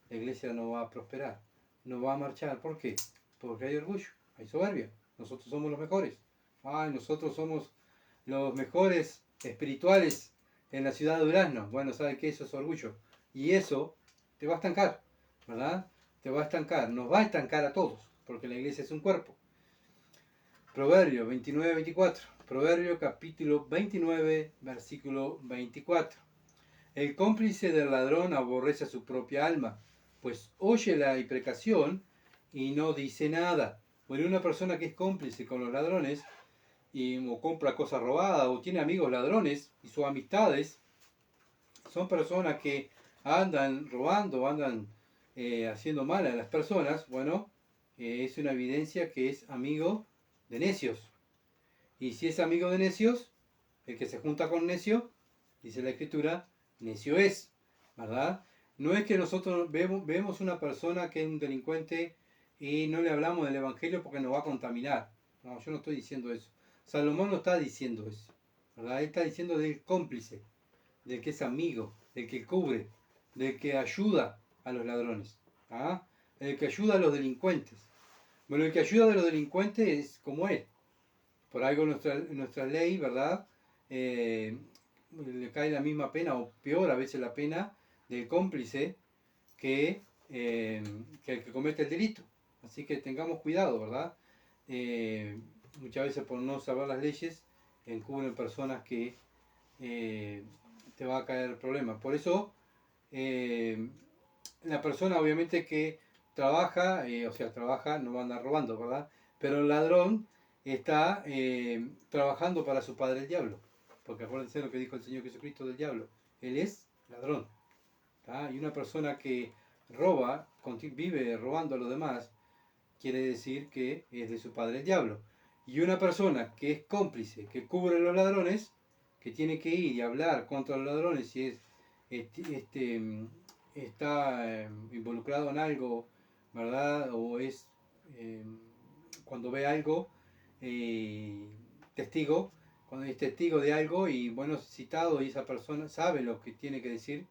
la iglesia no va a prosperar, no va a marchar. ¿Por qué? Porque hay orgullo, hay soberbia. Nosotros somos los mejores. Nosotros somos los mejores espirituales en la ciudad de Durazno. Bueno, ¿sabe qué? Eso es orgullo. Y eso te va a estancar, ¿verdad? Te va a estancar, nos va a estancar a todos, porque la iglesia es un cuerpo. Proverbio 29-24. Proverbio capítulo 29, versículo 24. El cómplice del ladrón aborrece a su propia alma, pues oye la imprecación y no dice nada. Bueno, una persona que es cómplice con los ladrones, o compra cosas robadas, o tiene amigos ladrones, y sus amistades son personas que andan robando, andan haciendo mal a las personas, bueno, es una evidencia que es amigo de necios. Y si es amigo de necios, el que se junta con necio, dice la Escritura, necio es, ¿verdad? No es que nosotros vemos una persona que es un delincuente y no le hablamos del Evangelio porque nos va a contaminar. No, yo no estoy diciendo eso. Salomón no está diciendo eso, ¿verdad? Él está diciendo del cómplice, del que es amigo, del que cubre, del que ayuda a los ladrones, el que ayuda a los delincuentes. Bueno, el que ayuda a los delincuentes es como él. Por algo nuestra ley, ¿verdad? Le cae la misma pena, o peor a veces la pena, del cómplice que el que comete el delito. Así que tengamos cuidado, ¿verdad? Muchas veces por no saber las leyes, encubren personas que te va a caer el problema. Por eso, la persona obviamente que trabaja, trabaja, no va a andar robando, ¿verdad? Pero el ladrón está trabajando para su padre el diablo. Porque acuérdense lo que dijo el Señor Jesucristo del diablo. Él es ladrón. Y una persona que roba, vive robando a los demás, quiere decir que es de su padre el diablo. Y una persona que es cómplice, que cubre a los ladrones, que tiene que ir y hablar contra los ladrones si está involucrado en algo, ¿verdad? O es cuando ve algo, testigo, cuando es testigo de algo y bueno, citado y esa persona sabe lo que tiene que decir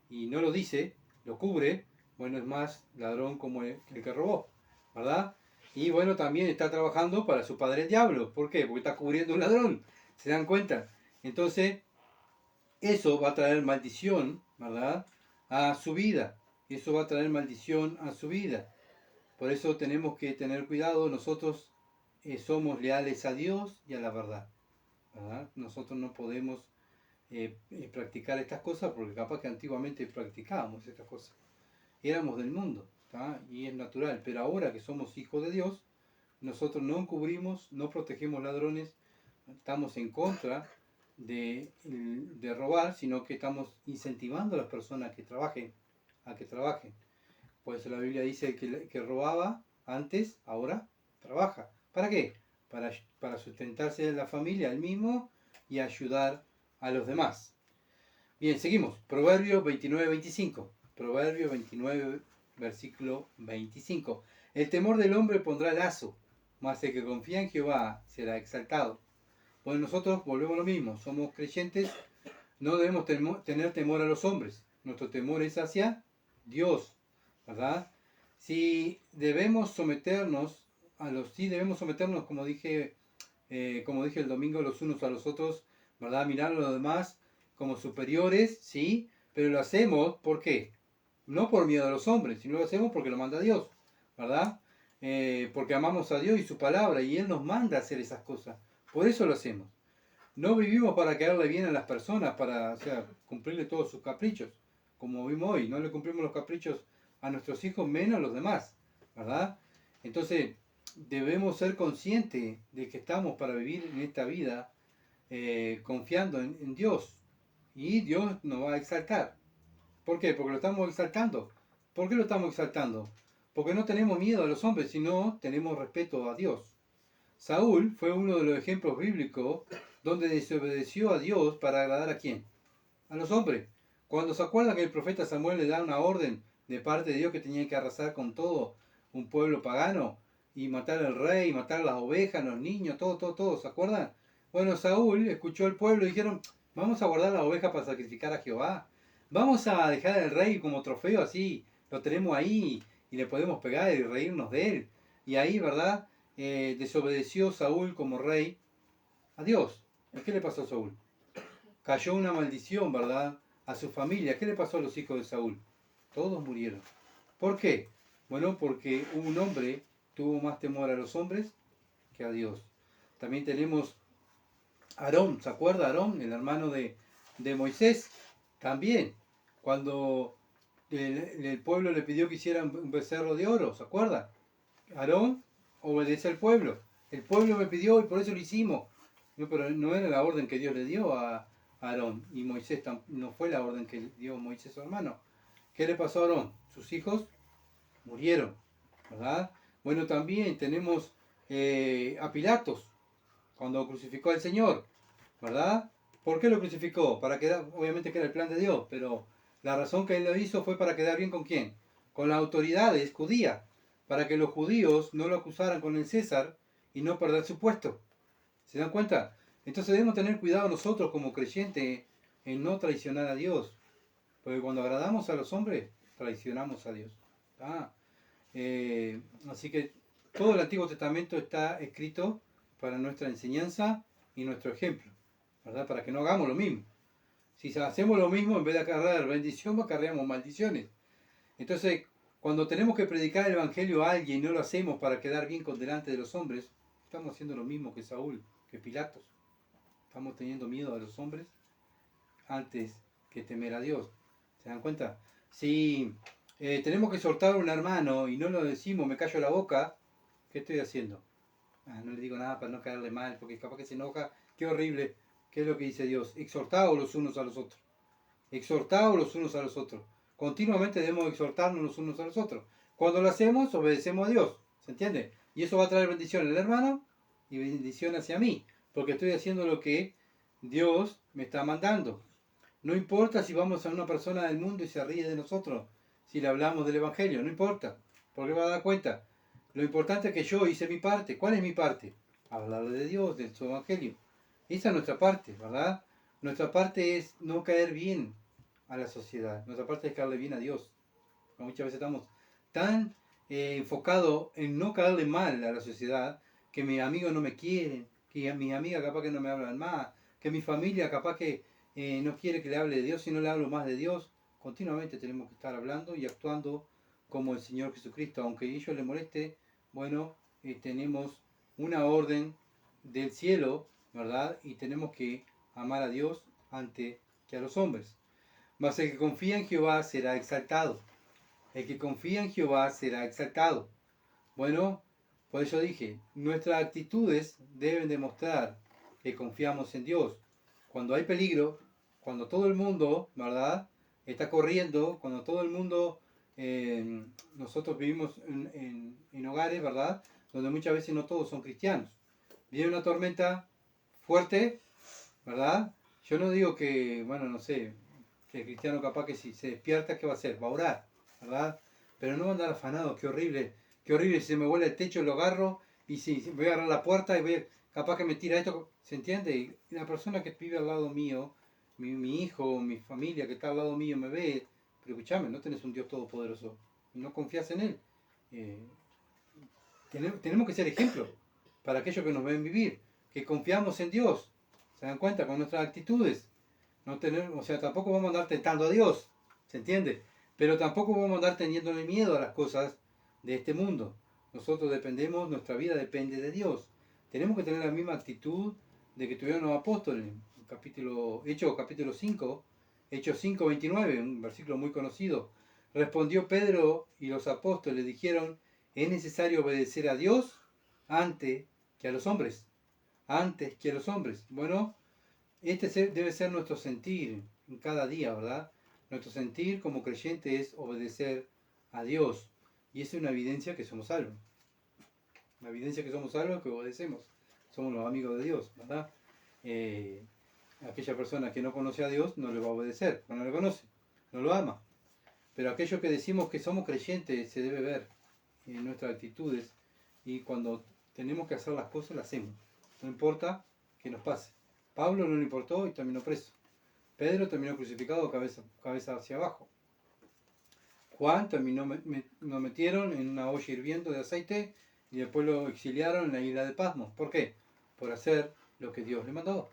y no lo dice, lo cubre, bueno, es más ladrón como el que robó, ¿verdad? Y bueno, también está trabajando para su padre el diablo. ¿Por qué? Porque está cubriendo un ladrón. ¿Se dan cuenta? Entonces, eso va a traer maldición, ¿verdad? A su vida. Eso va a traer maldición a su vida. Por eso tenemos que tener cuidado. Nosotros somos leales a Dios y a la verdad, ¿verdad? Nosotros no podemos practicar estas cosas porque capaz que antiguamente practicábamos estas cosas. Éramos del mundo, y es natural. Pero ahora que somos hijos de Dios, nosotros no encubrimos, no protegemos ladrones, estamos en contra de robar, sino que estamos incentivando a las personas que trabajen, a que trabajen. Por eso la Biblia dice que que robaba antes, ahora trabaja. ¿Para qué? Para sustentarse de la familia, él mismo, y ayudar a los demás. Bien, seguimos. Proverbio 29-25. Proverbio 29, versículo 25. El temor del hombre pondrá lazo, mas el que confía en Jehová será exaltado. Bueno, nosotros volvemos a lo mismo. Somos creyentes, no debemos tener temor a los hombres. Nuestro temor es hacia Dios, ¿verdad? Si debemos someternos sí debemos someternos, como dije el domingo, los unos a los otros, ¿verdad? Mirar a los demás como superiores, sí, pero lo hacemos, ¿por qué? No por miedo a los hombres, sino lo hacemos porque lo manda Dios, ¿verdad? Porque amamos a Dios y su palabra, y Él nos manda a hacer esas cosas. Por eso lo hacemos. No vivimos para quedarle bien a las personas, para, o sea, cumplirle todos sus caprichos, como vimos hoy. No le cumplimos los caprichos a nuestros hijos, menos a los demás, ¿verdad? Entonces, debemos ser conscientes de que estamos para vivir en esta vida confiando en Dios. Y Dios nos va a exaltar. ¿Por qué? Porque lo estamos exaltando. ¿Por qué lo estamos exaltando? Porque no tenemos miedo a los hombres, sino tenemos respeto a Dios. Saúl fue uno de los ejemplos bíblicos donde desobedeció a Dios para agradar a quién? A los hombres. Cuando se acuerda que el profeta Samuel le da una orden de parte de Dios que tenía que arrasar con todo un pueblo pagano y matar al rey, matar las ovejas, los niños, todo, ¿se acuerdan? Bueno, Saúl escuchó al pueblo y dijeron, vamos a guardar las ovejas para sacrificar a Jehová. Vamos a dejar al rey como trofeo, así lo tenemos ahí y le podemos pegar y reírnos de él. Y ahí, ¿verdad? Desobedeció Saúl como rey a Dios. ¿Qué le pasó a Saúl? Cayó una maldición, ¿verdad? A su familia. ¿Qué le pasó a los hijos de Saúl? Todos murieron. ¿Por qué? Bueno, porque un hombre tuvo más temor a los hombres que a Dios. También tenemos Aarón, ¿se acuerda Aarón, el hermano de Moisés? También, cuando el pueblo le pidió que hicieran un becerro de oro, ¿se acuerda? Aarón obedece al pueblo. El pueblo me pidió y por eso lo hicimos. No, pero no era la orden que Dios le dio a Aarón. Y Moisés no fue la orden que dio Moisés su hermano. ¿Qué le pasó a Aarón? Sus hijos murieron, ¿verdad? Bueno, también tenemos a Pilatos, cuando crucificó al Señor, ¿verdad? ¿Por qué lo crucificó? Para quedar, obviamente que era el plan de Dios, pero la razón que él lo hizo fue para quedar bien con quién? Con las autoridades judías, para que los judíos no lo acusaran con el César y no perder su puesto. ¿Se dan cuenta? Entonces debemos tener cuidado nosotros como creyentes en no traicionar a Dios, porque cuando agradamos a los hombres, traicionamos a Dios. ¿Ah? Así que todo el Antiguo Testamento está escrito para nuestra enseñanza y nuestro ejemplo, ¿verdad? Para que no hagamos lo mismo. Si hacemos lo mismo, en vez de acarrear bendición, acarreamos maldiciones. Entonces, cuando tenemos que predicar el Evangelio a alguien y no lo hacemos para quedar bien con delante de los hombres, estamos haciendo lo mismo que Saúl, que Pilatos. Estamos teniendo miedo a los hombres antes que temer a Dios. ¿Se dan cuenta? Si tenemos que exhortar a un hermano y no lo decimos, me callo la boca, ¿qué estoy haciendo? No le digo nada para no caerle mal, porque capaz que se enoja. Qué horrible. ¿Qué es lo que dice Dios? Exhortaos los unos a los otros. Exhortaos los unos a los otros. Continuamente debemos exhortarnos los unos a los otros. Cuando lo hacemos, obedecemos a Dios. ¿Se entiende? Y eso va a traer bendición al hermano y bendición hacia mí, porque estoy haciendo lo que Dios me está mandando. No importa si vamos a una persona del mundo y se ríe de nosotros, si le hablamos del Evangelio, no importa, porque va a dar cuenta. Lo importante es que yo hice mi parte. ¿Cuál es mi parte? Hablarle de Dios, de su Evangelio. Esa es nuestra parte, ¿verdad? Nuestra parte es no caer bien a la sociedad. Nuestra parte es caerle bien a Dios. Muchas veces estamos tan enfocados en no caerle mal a la sociedad que mis amigos no me quieren, que mis amigas capaz que no me hablan más, que mi familia capaz que no quiere que le hable de Dios, si no le hablo más de Dios. Continuamente tenemos que estar hablando y actuando como el Señor Jesucristo. Aunque a ellos les moleste, bueno, tenemos una orden del cielo, ¿verdad? Y tenemos que amar a Dios antes que a los hombres. Mas el que confía en Jehová será exaltado. El que confía en Jehová será exaltado. Bueno, por eso dije, nuestras actitudes deben demostrar que confiamos en Dios. Cuando hay peligro, cuando todo el mundo, ¿verdad?, está corriendo, cuando todo el mundo, nosotros vivimos en hogares, ¿verdad?, donde muchas veces no todos son cristianos. Viene una tormenta fuerte, ¿verdad? Yo no digo que, bueno, no sé, que el cristiano capaz que si se despierta, ¿qué va a hacer? Va a orar, ¿verdad? Pero no va a andar afanado, qué horrible si se me vuela el techo, lo agarro, y si voy a agarrar la puerta y capaz que me tira esto, ¿se entiende? Y la persona que vive al lado mío mi hijo, mi familia que está al lado mío me ve, pero escúchame, no tenés un Dios todopoderoso y no confías en Él. Eh, tenemos que ser ejemplo para aquellos que nos ven vivir, que confiamos en Dios. ¿Se dan cuenta? Con nuestras actitudes. No tener, o sea, tampoco vamos a andar tentando a Dios, ¿se entiende? Pero tampoco vamos a andar teniéndole miedo a las cosas de este mundo. Nosotros dependemos, nuestra vida depende de Dios. Tenemos que tener la misma actitud de que tuvieron los apóstoles. Hechos capítulo 5, Hechos 5, 29, un versículo muy conocido. Respondió Pedro y los apóstoles dijeron, es necesario obedecer a Dios antes que a los hombres. Antes que a los hombres. Bueno, debe ser nuestro sentir en cada día, ¿verdad? Nuestro sentir como creyente es obedecer a Dios. Y es una evidencia que somos salvos. La evidencia que somos salvos es que obedecemos. Somos los amigos de Dios, ¿verdad? Aquella persona que no conoce a Dios no le va a obedecer, no le conoce, no lo ama. Pero aquellos que decimos que somos creyentes se debe ver en nuestras actitudes y cuando tenemos que hacer las cosas las hacemos. No importa que nos pase. Pablo no le importó y terminó preso. Pedro terminó crucificado cabeza hacia abajo. Juan lo metieron en una olla hirviendo de aceite y después lo exiliaron en la isla de Patmos. ¿Por qué? Por hacer lo que Dios le mandó.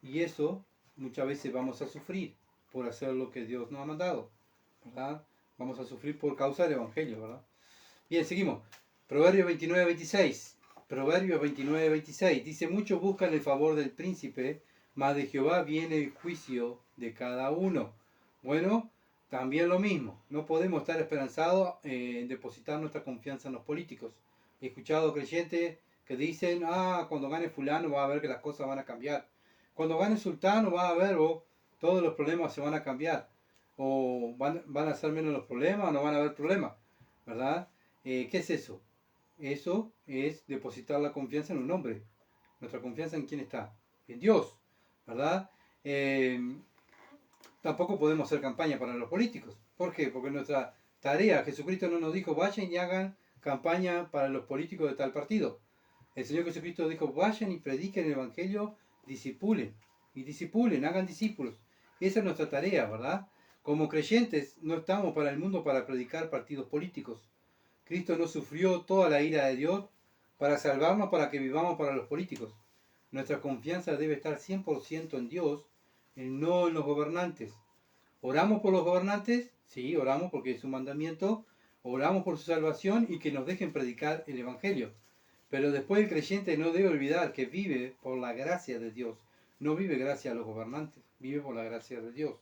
Y eso muchas veces vamos a sufrir por hacer lo que Dios nos ha mandado, ¿verdad? Vamos a sufrir por causa del Evangelio, ¿verdad? Bien, seguimos. Proverbios 29, 26. Proverbios 29, 26. Dice, muchos buscan el favor del príncipe, mas de Jehová viene el juicio de cada uno. Bueno, también lo mismo. No podemos estar esperanzados en depositar nuestra confianza en los políticos. He escuchado creyentes que dicen, cuando gane fulano va a ver que las cosas van a cambiar. Cuando gane sultano va a ver, todos los problemas se van a cambiar. O van a ser menos los problemas o no van a haber problemas, ¿verdad? ¿Qué es eso? Eso es depositar la confianza en un hombre. Nuestra confianza en quién está, en Dios, ¿verdad? Tampoco podemos hacer campaña para los políticos. ¿Por qué? Porque nuestra tarea, Jesucristo no nos dijo, vayan y hagan campaña para los políticos de tal partido. El Señor Jesucristo dijo, vayan y prediquen el Evangelio, discipulen, hagan discípulos. Esa es nuestra tarea, ¿verdad? Como creyentes no estamos para el mundo para predicar partidos políticos. Cristo no sufrió toda la ira de Dios para salvarnos, para que vivamos para los políticos. Nuestra confianza debe estar 100% en Dios, no en los gobernantes. ¿Oramos por los gobernantes? Sí, oramos porque es un mandamiento. Oramos por su salvación y que nos dejen predicar el Evangelio. Pero después el creyente no debe olvidar que vive por la gracia de Dios. No vive gracias a los gobernantes, vive por la gracia de Dios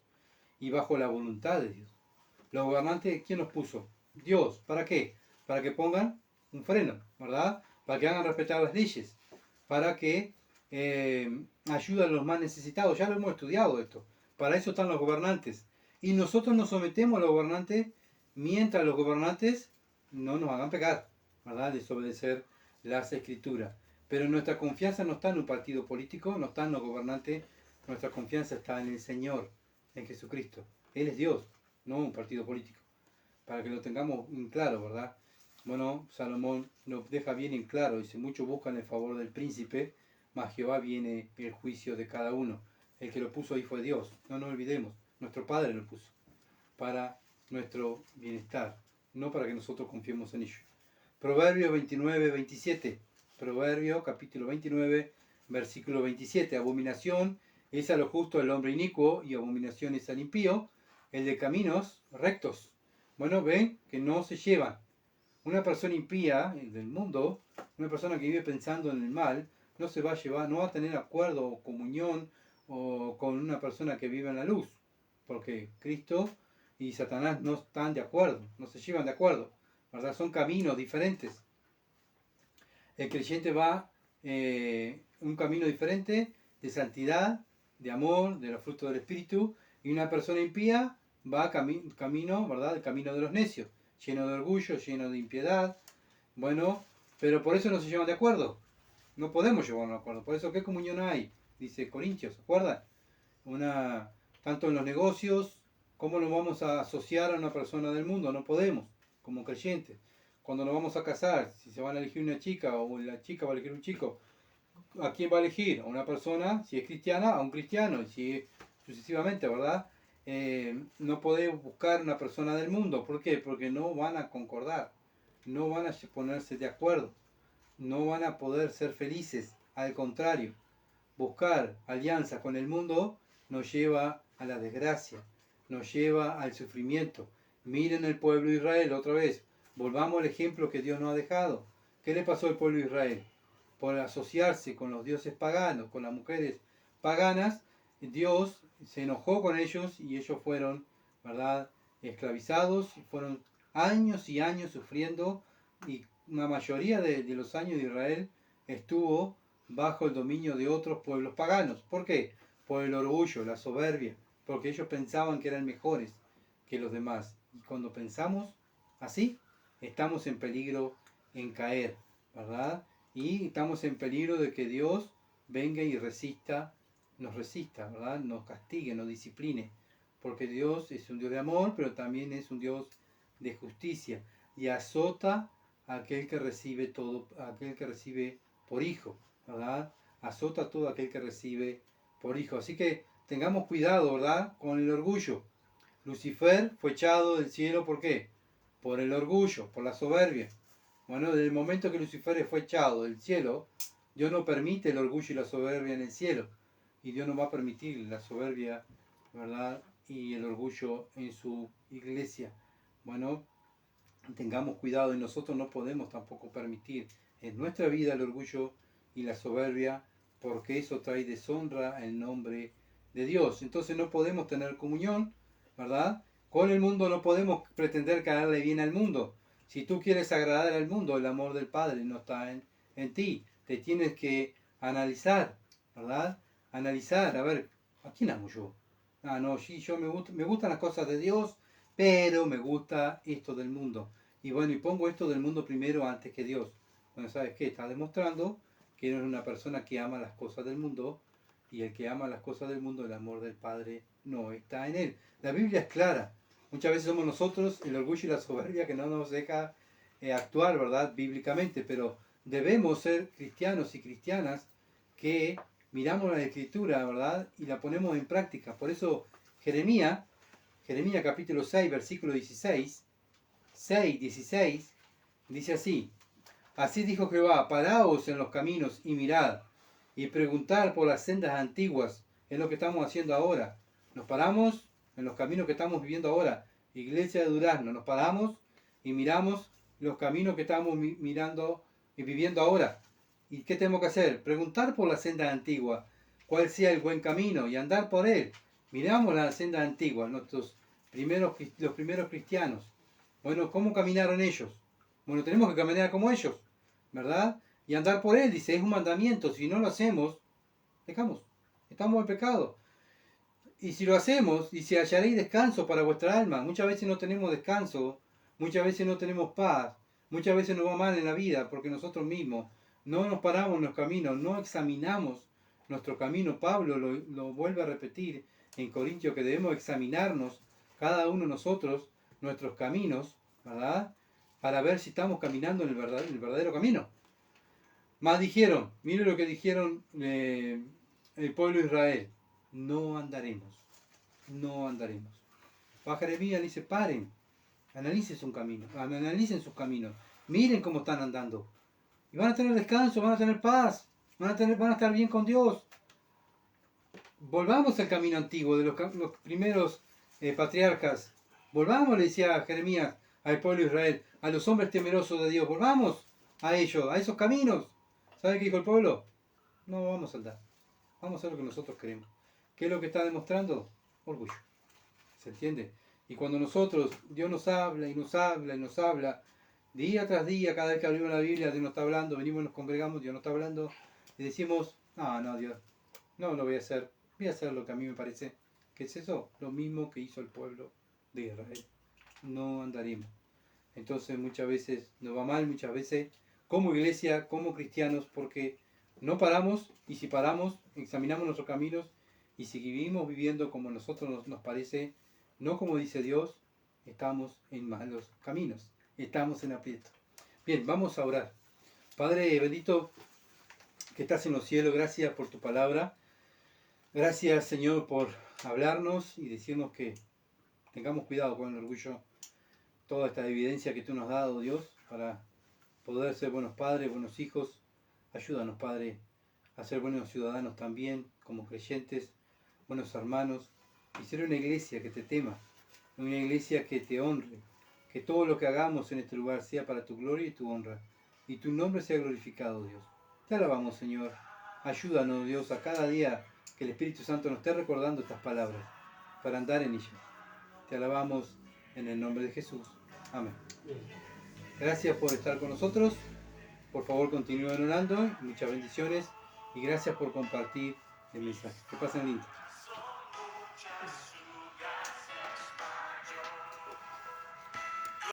y bajo la voluntad de Dios. Los gobernantes, ¿quién los puso? Dios. ¿Para qué? Para que pongan un freno, ¿verdad? Para que hagan respetar las leyes, para que ayuden a los más necesitados. Ya lo hemos estudiado esto. Para eso están los gobernantes. Y nosotros nos sometemos a los gobernantes mientras los gobernantes no nos hagan pecar, ¿verdad? Desobedecer las escrituras. Pero nuestra confianza no está en un partido político, no está en los gobernantes, nuestra confianza está en el Señor, en Jesucristo. Él es Dios, no un partido político. Para que lo tengamos en claro, ¿verdad? Bueno, Salomón nos deja bien en claro, dice, muchos buscan el favor del príncipe, mas Jehová viene el juicio de cada uno. El que lo puso ahí fue Dios, no nos olvidemos, nuestro Padre lo puso, para nuestro bienestar, no para que nosotros confiemos en ello. Proverbios 29, 27. Proverbio capítulo 29, versículo 27. Abominación es a lo justo el hombre inicuo y abominación es al impío, el de caminos rectos. Bueno, ven que no se llevan. Una persona impía del mundo, una persona que vive pensando en el mal, no se va a llevar, no va a tener acuerdo o comunión o con una persona que vive en la luz, porque Cristo y Satanás no están de acuerdo, no se llevan de acuerdo, ¿verdad? Son caminos diferentes. El creyente va un camino diferente de santidad, de amor, de los frutos del Espíritu, y una persona impía va camino, ¿verdad? El camino de los necios, lleno de orgullo, lleno de impiedad. Bueno, pero por eso no se llevan de acuerdo. No podemos llevarnos de acuerdo. Por eso, ¿qué comunión hay? Dice Corintios, ¿se acuerdan? Tanto en los negocios, ¿cómo nos vamos a asociar a una persona del mundo? No podemos, como creyentes. Cuando nos vamos a casar, si se van a elegir una chica o la chica va a elegir un chico, ¿a quién va a elegir? A una persona, si es cristiana, a un cristiano. Y si sucesivamente, ¿verdad? No podés buscar una persona del mundo. ¿Por qué? Porque no van a concordar, no van a ponerse de acuerdo, no van a poder ser felices. Al contrario, buscar alianza con el mundo nos lleva a la desgracia, nos lleva al sufrimiento. Miren el pueblo de Israel otra vez. Volvamos al ejemplo que Dios nos ha dejado. ¿Qué le pasó al pueblo de Israel? Por asociarse con los dioses paganos, con las mujeres paganas, Dios se enojó con ellos y ellos fueron, ¿verdad?, esclavizados, y fueron años y años sufriendo, y una mayoría de los años de Israel estuvo bajo el dominio de otros pueblos paganos. ¿Por qué? Por el orgullo, la soberbia, porque ellos pensaban que eran mejores que los demás. Y cuando pensamos así, estamos en peligro en caer, ¿verdad? Y estamos en peligro de que Dios venga y nos resista, ¿verdad? Nos castigue, nos discipline, porque Dios es un Dios de amor, pero también es un Dios de justicia, y azota a aquel que recibe todo, a aquel que recibe por hijo, ¿verdad? Azota a todo aquel que recibe por hijo. Así que tengamos cuidado, ¿verdad?, con el orgullo. Lucifer fue echado del cielo, ¿por qué? Por el orgullo, por la soberbia. Bueno, desde el momento que Lucifer fue echado del cielo, Dios no permite el orgullo y la soberbia en el cielo. Y Dios no va a permitir la soberbia, ¿verdad?, y el orgullo en su iglesia. Bueno, tengamos cuidado, y nosotros no podemos tampoco permitir en nuestra vida el orgullo y la soberbia, porque eso trae deshonra al nombre de Dios. Entonces no podemos tener comunión, ¿verdad?, con el mundo. No podemos pretender caerle bien al mundo. Si tú quieres agradar al mundo, el amor del Padre no está en ti. Te tienes que analizar, ¿verdad? Analizar, a ver, ¿a quién amo yo? Ah, no, sí, yo me gustan las cosas de Dios, pero me gusta esto del mundo. Y bueno, y pongo esto del mundo primero antes que Dios. Bueno, ¿sabes qué? Estás demostrando que eres una persona que ama las cosas del mundo, y el que ama las cosas del mundo, el amor del Padre no está en él. La Biblia es clara. Muchas veces somos nosotros el orgullo y la soberbia que no nos deja actuar, ¿verdad?, bíblicamente, pero debemos ser cristianos y cristianas que miramos la Escritura, ¿verdad?, y la ponemos en práctica. Por eso Jeremías capítulo 6, versículo 16, 16, dice así: así dijo Jehová, paraos en los caminos y mirad, y preguntad por las sendas antiguas. Es lo que estamos haciendo ahora. Nos paramos en los caminos que estamos viviendo ahora. Iglesia de Durazno, nos paramos y miramos los caminos que estamos mirando y viviendo ahora. ¿Y qué tenemos que hacer? Preguntar por la senda antigua, cuál sea el buen camino, y andar por él. Miramos la senda antigua, los primeros cristianos. Bueno, ¿cómo caminaron ellos? Bueno, tenemos que caminar como ellos, ¿verdad? Y andar por él, dice, es un mandamiento. Si no lo hacemos, pecamos, estamos en pecado. Y si lo hacemos, dice, hallaréis descanso para vuestra alma. Muchas veces no tenemos descanso, muchas veces no tenemos paz, muchas veces nos va mal en la vida porque nosotros mismos no nos paramos en los caminos, no examinamos nuestro camino. Pablo lo vuelve a repetir en Corintios, que debemos examinarnos cada uno de nosotros nuestros caminos, ¿verdad?, para ver si estamos caminando en el verdadero camino. Más dijeron, mire lo que dijeron el pueblo de Israel: no andaremos, no andaremos. Jeremías dice, paren, analicen sus caminos, miren cómo están andando, y van a tener descanso, van a tener paz, van a estar bien con Dios. Volvamos al camino antiguo de los primeros patriarcas. Volvamos, le decía Jeremías al pueblo de Israel, a los hombres temerosos de Dios, volvamos a ellos, a esos caminos. ¿Sabe qué dijo el pueblo? No vamos a andar, vamos a hacer lo que nosotros queremos. ¿Qué es lo que está demostrando? Orgullo. ¿Se entiende? Y cuando Dios nos habla y nos habla y nos habla, día tras día, cada vez que abrimos la Biblia, Dios nos está hablando, venimos y nos congregamos, Dios nos está hablando, y decimos, no, Dios, no lo voy a hacer lo que a mí me parece. ¿Qué es eso? Lo mismo que hizo el pueblo de Israel. No andaremos. Entonces muchas veces nos va mal, muchas veces como iglesia, como cristianos, porque no paramos, y si paramos, examinamos nuestros caminos, y si vivimos viviendo como nosotros nos parece, no como dice Dios, estamos en malos caminos, estamos en aprieto. Bien, vamos a orar. Padre bendito que estás en los cielos, gracias por tu palabra. Gracias, Señor, por hablarnos y decirnos que tengamos cuidado con el orgullo, toda esta evidencia que tú nos has dado, Dios, para poder ser buenos padres, buenos hijos. Ayúdanos, Padre, a ser buenos ciudadanos también, como creyentes, buenos hermanos, y ser una iglesia que te tema, una iglesia que te honre, que todo lo que hagamos en este lugar sea para tu gloria y tu honra, y tu nombre sea glorificado, Dios. Te alabamos, Señor. Ayúdanos, Dios, a cada día que el Espíritu Santo nos esté recordando estas palabras, para andar en ellas. Te alabamos en el nombre de Jesús. Amén. Gracias por estar con nosotros. Por favor, continúen orando. Muchas bendiciones. Y gracias por compartir el mensaje. Que pasen lindo.